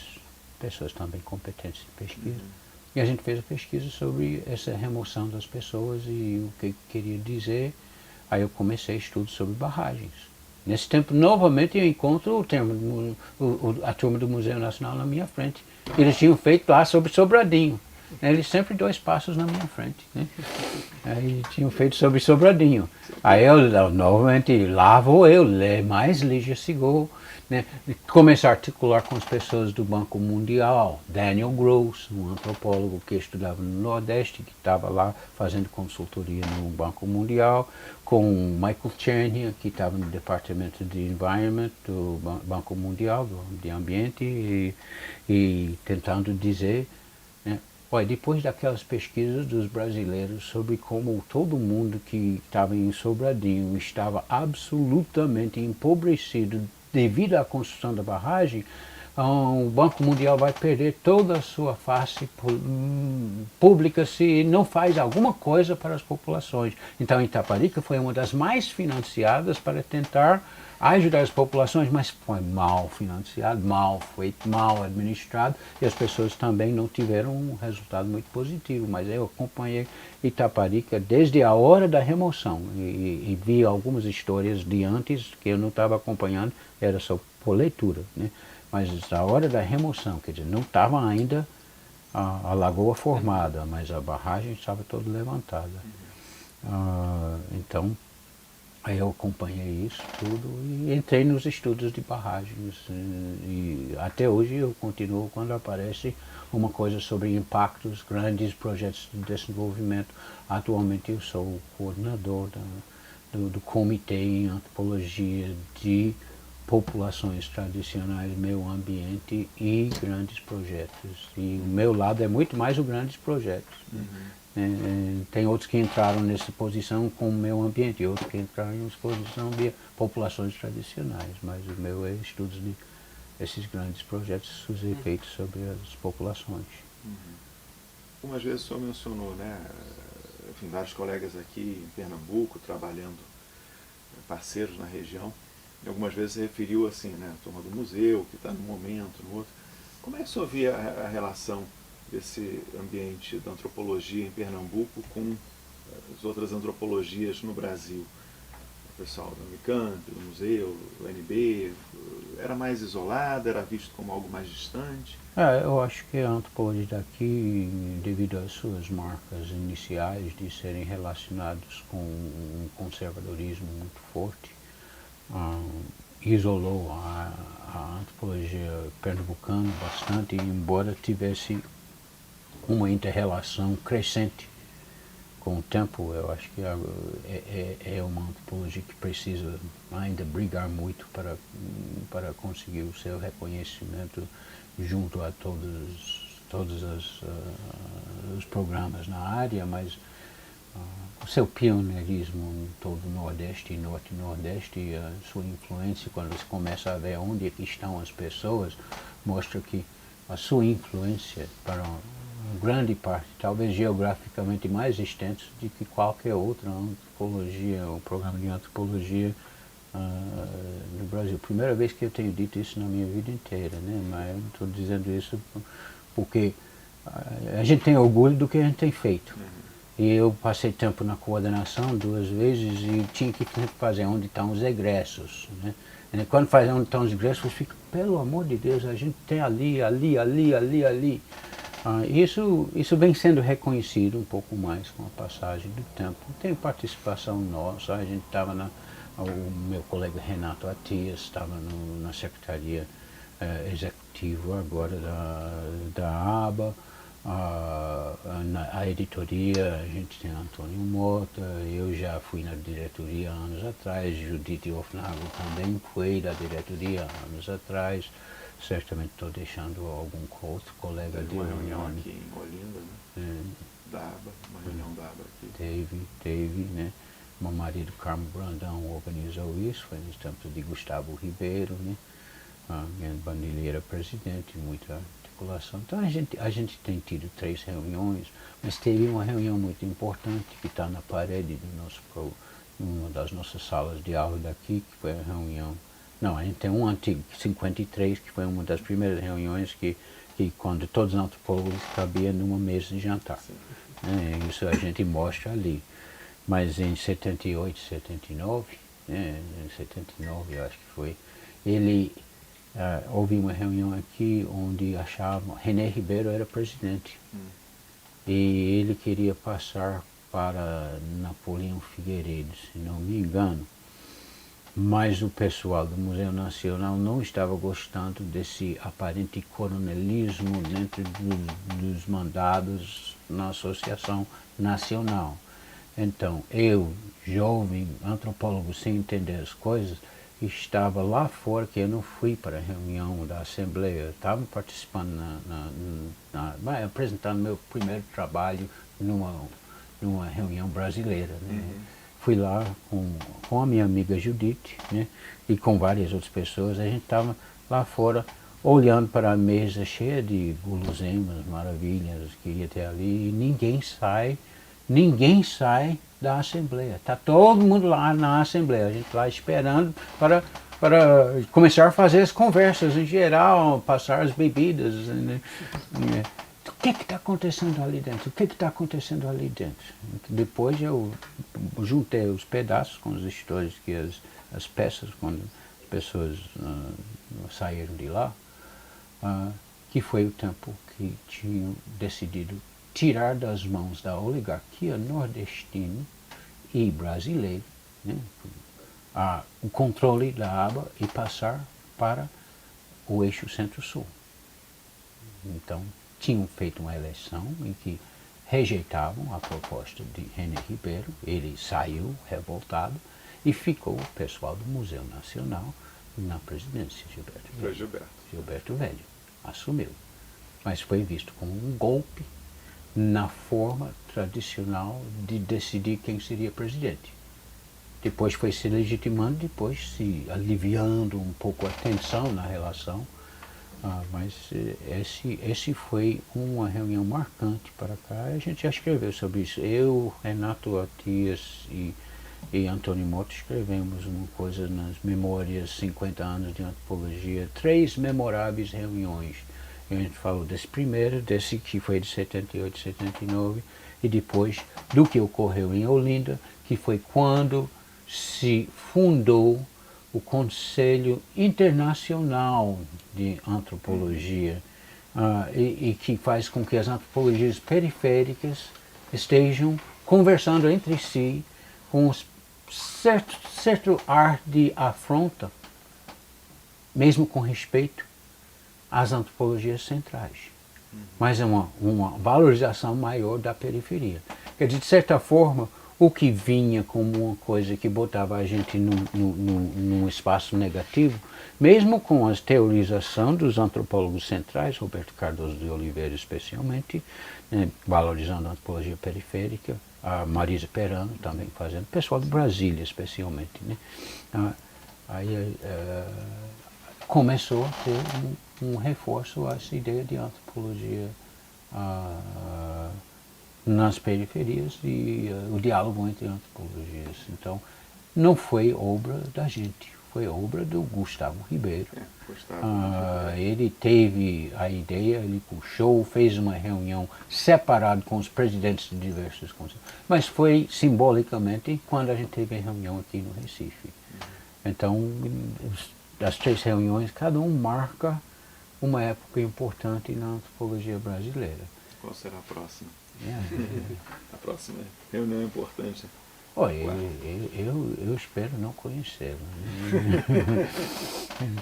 B: pessoas também competentes de pesquisa. E a gente fez a pesquisa sobre essa remoção das pessoas e o que queria dizer. Aí eu comecei estudos sobre barragens. Nesse tempo, novamente, eu encontro a turma do Museu Nacional na minha frente. Eles tinham feito lá sobre Sobradinho. Eles sempre 2 passos na minha frente. Né? Aí tinham feito sobre Sobradinho. Aí eu novamente, lá vou eu, ler mais Lígia Segal, né? Começar a articular com as pessoas do Banco Mundial. Daniel Gross, um antropólogo que estudava no Nordeste, que estava lá fazendo consultoria no Banco Mundial, com Michael Chernia, que estava no Departamento de Environment do Banco Mundial, de Ambiente, e tentando dizer, né, olha, depois daquelas pesquisas dos brasileiros sobre como todo mundo que estava em Sobradinho estava absolutamente empobrecido devido à construção da barragem, o Banco Mundial vai perder toda a sua face pública se não faz alguma coisa para as populações. Então Itaparica foi uma das mais financiadas para tentar ajudar as populações, mas foi mal financiado, mal feito, mal administrado, e as pessoas também não tiveram um resultado muito positivo. Mas eu acompanhei Itaparica desde a hora da remoção e vi algumas histórias de antes que eu não estava acompanhando, era só por leitura, né? Mas a hora da remoção, quer dizer, não estava ainda a lagoa formada, mas a barragem estava toda levantada. Então, aí eu acompanhei isso tudo e entrei nos estudos de barragens. E até hoje eu continuo quando aparece uma coisa sobre impactos, grandes projetos de desenvolvimento. Atualmente eu sou o coordenador do Comitê em Antropologia de Populações Tradicionais, Meio Ambiente e Grandes Projetos. E o meu lado é muito mais os grandes projetos. Tem outros que entraram nessa posição com o meio ambiente, e outros que entraram nessa posição de populações tradicionais, mas o meu é estudos desses grandes projetos feitos sobre as populações.
A: Umas vezes o senhor mencionou, né, enfim, vários colegas aqui em Pernambuco trabalhando, parceiros na região, e algumas vezes referiu assim, né, a turma do museu, que está num momento, no outro. Como é que o senhor via a relação desse ambiente da antropologia em Pernambuco com as outras antropologias no Brasil? O pessoal do Unicamp, do museu, do UNB, era mais isolada, era visto como algo mais distante?
B: Eu acho que a antropologia daqui, devido às suas marcas iniciais de serem relacionados com um conservadorismo muito forte, isolou a antropologia pernambucana bastante, embora tivesse uma inter-relação crescente com o tempo. Eu acho que é uma antropologia que precisa ainda brigar muito para conseguir o seu reconhecimento junto a todos os programas na área, mas o seu pioneirismo em todo o Nordeste e Norte e Nordeste, e a sua influência, quando você começa a ver onde estão as pessoas, mostra que a sua influência para uma grande parte, talvez geograficamente mais extenso do que qualquer outra antropologia, ou programa de antropologia no Brasil. Primeira vez que eu tenho dito isso na minha vida inteira, né? Mas eu não estou dizendo isso porque a gente tem orgulho do que a gente tem feito. E eu passei tempo na coordenação 2 vezes e tinha que fazer onde estão os egressos, né? E quando faz onde estão os egressos, você fica, pelo amor de Deus, a gente tem ali. Isso vem sendo reconhecido um pouco mais com a passagem do tempo. Tem participação nossa, a gente estava o meu colega Renato Atias estava na secretaria executiva agora da ABA, a editoria, a gente tem Antônio Mota, eu já fui na diretoria há anos atrás, Judite Ofnago também foi da diretoria há anos atrás, certamente estou deixando algum outro colega
A: de uma reunião aqui em Olinda, né? Da ABA, uma reunião da ABA aqui.
B: Teve, né? Meu marido Carmo Brandão organizou isso, foi nos tempos de Gustavo Ribeiro, né? Minha Bandilheira presidente, muita articulação. Então a gente tem tido 3 reuniões, mas teve uma reunião muito importante que está na parede numa das nossas salas de aula daqui, que foi a reunião. Não, a gente tem um antigo, 53, que foi uma das primeiras reuniões que quando todos os antropólogos cabiam numa mesa de jantar. Isso a gente mostra ali. Mas em 78, 79, em 79 eu acho que foi, houve uma reunião aqui onde achavam, René Ribeiro era presidente, e ele queria passar para Napoleão Figueiredo, se não me engano, mas o pessoal do Museu Nacional não estava gostando desse aparente coronelismo dentro dos mandados na Associação Nacional. Então, eu, jovem antropólogo sem entender as coisas, estava lá fora, que eu não fui para a reunião da Assembleia, estava participando, apresentando meu primeiro trabalho numa reunião brasileira, né? Fui lá com a minha amiga Judite, né? E com várias outras pessoas, a gente estava lá fora olhando para a mesa cheia de guloseimas, maravilhas que ia ter ali, e ninguém sai da Assembleia. Está todo mundo lá na Assembleia, a gente lá esperando para começar a fazer as conversas em geral, passar as bebidas, né? O que está acontecendo ali dentro? O que está acontecendo ali dentro? Depois eu juntei os pedaços com os historiadores, que as peças, quando as pessoas saíram de lá, que foi o tempo que tinham decidido tirar das mãos da oligarquia nordestina e brasileira, né, o controle da ABA e passar para o eixo Centro-Sul. Então, tinham feito uma eleição em que rejeitavam a proposta de René Ribeiro, ele saiu revoltado e ficou o pessoal do Museu Nacional na presidência, Gilberto Velho.
A: Foi Gilberto.
B: Gilberto Velho assumiu, mas foi visto como um golpe na forma tradicional de decidir quem seria presidente. Depois foi se legitimando, depois se aliviando um pouco a tensão na relação, mas esse foi uma reunião marcante para cá. A gente já escreveu sobre isso. Eu, Renato Atias e Antônio Mota escrevemos uma coisa nas memórias 50 anos de antropologia, 3 memoráveis reuniões. A gente falou desse primeiro, desse que foi de 78, 79, e depois do que ocorreu em Olinda, que foi quando se fundou o Conselho Internacional de Antropologia, e que faz com que as antropologias periféricas estejam conversando entre si com certo ar de afronta, mesmo com respeito às antropologias centrais, mas é uma valorização maior da periferia. Quer dizer, de certa forma, o que vinha como uma coisa que botava a gente num espaço negativo, mesmo com a teorização dos antropólogos centrais, Roberto Cardoso de Oliveira especialmente, né, valorizando a antropologia periférica, a Marisa Perano também fazendo, o pessoal de Brasília especialmente, né? Aí começou a ter um reforço a essa ideia de antropologia nas periferias e o diálogo entre antropologias. Então, não foi obra da gente, foi obra do Gustavo Ribeiro.
A: Gustavo
B: Ele teve a ideia, ele puxou, fez uma reunião separada com os presidentes de diversos conselhos, mas foi simbolicamente quando a gente teve a reunião aqui no Recife. Então, das 3 reuniões, cada um marca uma época importante na antropologia brasileira.
A: Qual será a próxima?
B: É.
A: A próxima reunião importante.
B: Olha, eu espero não conhecê-lo.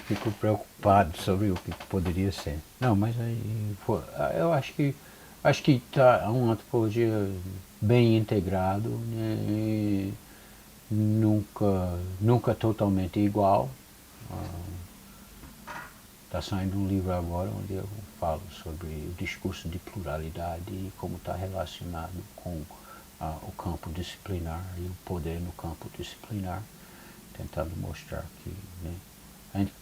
B: Fico preocupado sobre o que poderia ser. Não, mas aí eu acho que está uma antropologia bem integrado, né, e nunca totalmente igual. Está saindo um livro agora onde eu falo sobre o discurso de pluralidade e como está relacionado com o campo disciplinar e o poder no campo disciplinar, tentando mostrar que, né, a gente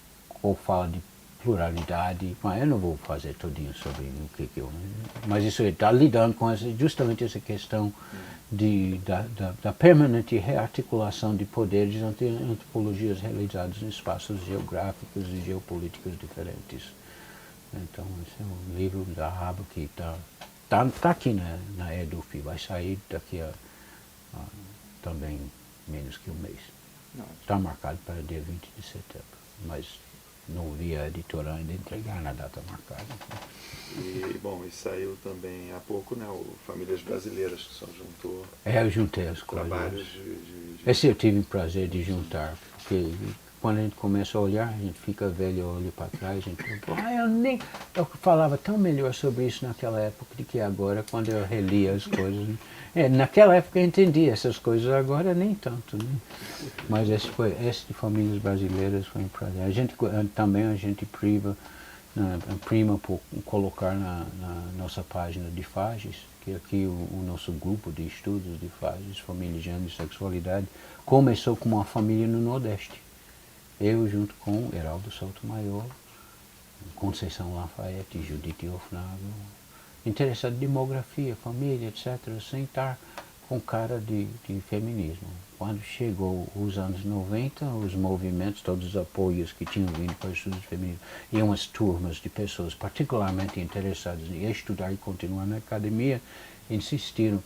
B: ou fala de pluralidade, mas eu não vou fazer todinho sobre o que eu... Mas isso está lidando com justamente essa questão da permanente rearticulação de poderes ante antropologias realizadas em espaços geográficos e geopolíticos diferentes. Então, esse é um livro da Rabo que está aqui na EDUF, vai sair daqui a também menos que um mês. Está marcado para dia 20 de setembro, mas não vi a editora ainda entregar na data marcada.
A: E, bom, e saiu também há pouco, né, o Famílias Brasileiras, que só juntou
B: Eu juntei as
A: trabalhos
B: coisas. Esse eu tive o prazer de juntar, porque quando a gente começa a olhar, a gente fica velho, olha para trás, a gente eu falava tão melhor sobre isso naquela época do que agora, quando eu relia as coisas. Naquela época eu entendia essas coisas, agora nem tanto, né? Mas esse de Famílias Brasileiras foi um prazer. Também a gente prima por colocar na nossa página de Fages, que aqui o nosso grupo de estudos de Fages, Família, Gênero e Sexualidade, começou com uma família no Nordeste. Eu junto com Heraldo Sotomayor, Conceição Lafayette, Judite Ofnável, interessado em demografia, família, etc., sem estar com cara de feminismo. Quando chegou os anos 90, os movimentos, todos os apoios que tinham vindo para os estudos femininos, e umas turmas de pessoas particularmente interessadas em estudar e continuar na academia, insistiram,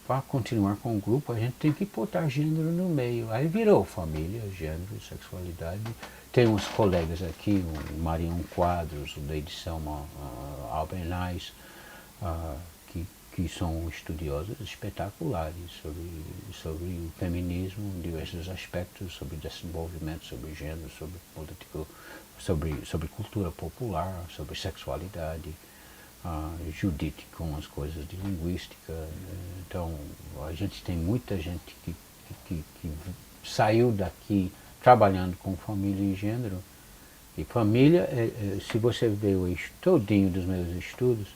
B: para continuar com o grupo, a gente tem que botar gênero no meio. Aí virou família, gênero e sexualidade. Tem uns colegas aqui, o Marião Quadros, da edição Albenais, que são estudiosos espetaculares sobre o feminismo em diversos aspectos, sobre desenvolvimento, sobre gênero, sobre político, sobre cultura popular, sobre sexualidade. Judite com as coisas de linguística. Então, a gente tem muita gente que saiu daqui trabalhando com família e gênero. E família, se você vê o eixo todinho dos meus estudos,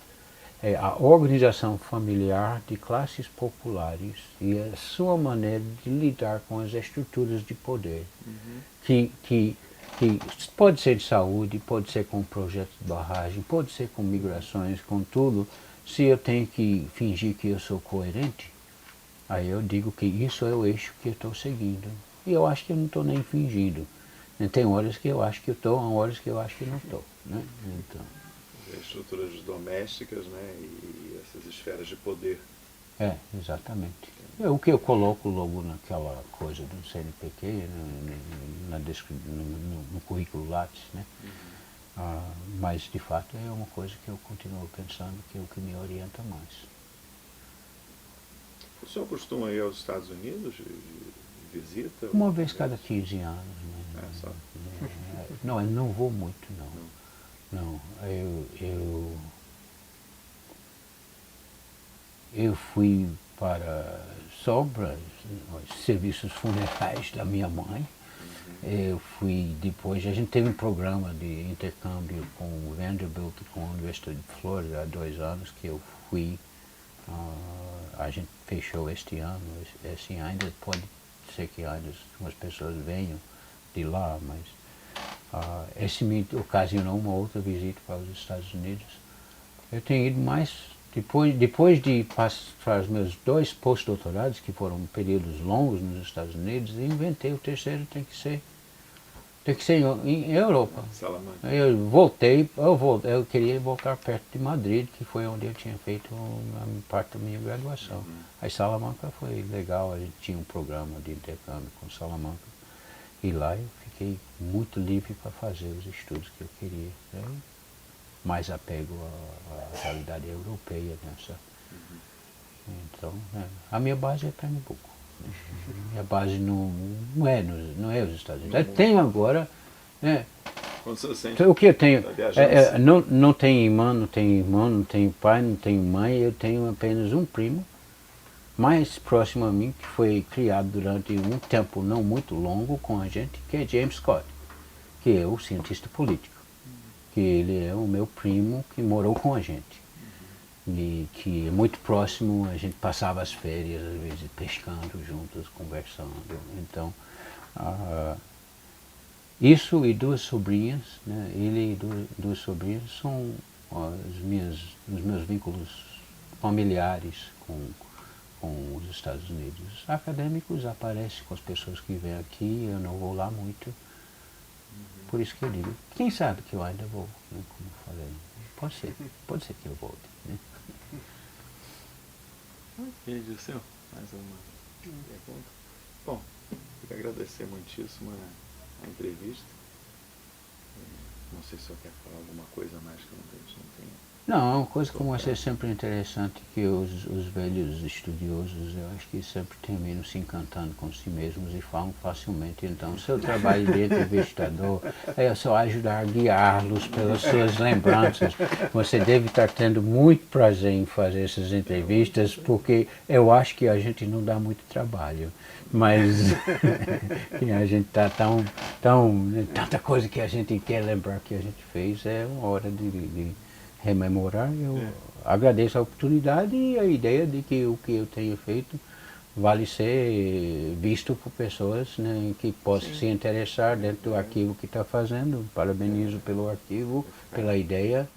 B: é a organização familiar de classes populares e a sua maneira de lidar com as estruturas de poder, que pode ser de saúde, pode ser com projetos de barragem, pode ser com migrações, com tudo. Se eu tenho que fingir que eu sou coerente, aí eu digo que isso é o eixo que eu estou seguindo. E eu acho que eu não estou nem fingindo. Tem horas que eu acho que eu estou, horas que eu acho que não estou. Né? Então.
A: Estruturas domésticas, né, e essas esferas de poder.
B: Exatamente. O que eu coloco logo naquela coisa do CNPq, no currículo Lattes, né? Mas de fato é uma coisa que eu continuo pensando que é o que me orienta mais.
A: O senhor costuma ir aos Estados Unidos de visita?
B: Uma vez cada 15 anos. Né?
A: Só.
B: Não, eu não vou muito, não. Não, eu fui só para os serviços funerais da minha mãe. Eu fui depois, a gente teve um programa de intercâmbio com o Vanderbilt, com a Universidade de Flórida há 2 anos que eu fui. A gente fechou este ano, assim, ainda pode ser que ainda umas pessoas venham de lá, mas esse me ocasionou uma outra visita para os Estados Unidos. Eu tenho ido mais, depois de passar os meus 2 pós-doutorados, que foram períodos longos nos Estados Unidos, inventei o terceiro, tem Tem que ser em Europa.
A: Salamanca.
B: Eu queria voltar perto de Madrid, que foi onde eu tinha feito a parte da minha graduação. Aí Salamanca foi legal, a gente tinha um programa de intercâmbio com Salamanca. E lá eu fiquei muito livre para fazer os estudos que eu queria. Né? Mais apego à realidade europeia nessa. Então, a minha base é Pernambuco. Minha base não é os Estados Unidos. Eu tenho agora,
A: Quando você sente
B: então, o que eu tenho,
A: tá viajando,
B: não tenho irmã, não tenho pai, não tenho mãe, eu tenho apenas um primo, mais próximo a mim, que foi criado durante um tempo não muito longo com a gente, que é James Scott, que é o cientista político, que ele é o meu primo que morou com a gente. E que é muito próximo, a gente passava as férias, às vezes pescando juntos, conversando. Então, isso e duas sobrinhas, né? Ele e duas sobrinhas são os meus vínculos familiares com os Estados Unidos. Acadêmicos aparecem com as pessoas que vêm aqui, eu não vou lá muito. Por isso que eu digo, quem sabe que eu ainda vou, né? Como eu falei. Pode ser que eu volte. Né?
A: Ok, Dirceu, mais uma pergunta? Bom, queria agradecer muitíssimo a entrevista. Não sei se você quer falar alguma coisa mais que a gente não tenha.
B: Não, é uma coisa como essa é sempre interessante, que os velhos estudiosos, eu acho que sempre terminam se encantando com si mesmos e falam facilmente. Então, o seu trabalho de entrevistador é só ajudar a guiá-los pelas suas lembranças. Você deve estar tendo muito prazer em fazer essas entrevistas, porque eu acho que a gente não dá muito trabalho. Mas a gente está tanta coisa que a gente quer lembrar que a gente fez, é uma hora de rememorar. Eu agradeço a oportunidade e a ideia de que o que eu tenho feito vale ser visto por pessoas, né, que possam se interessar dentro do arquivo que está fazendo. Parabenizo pelo arquivo, pela ideia.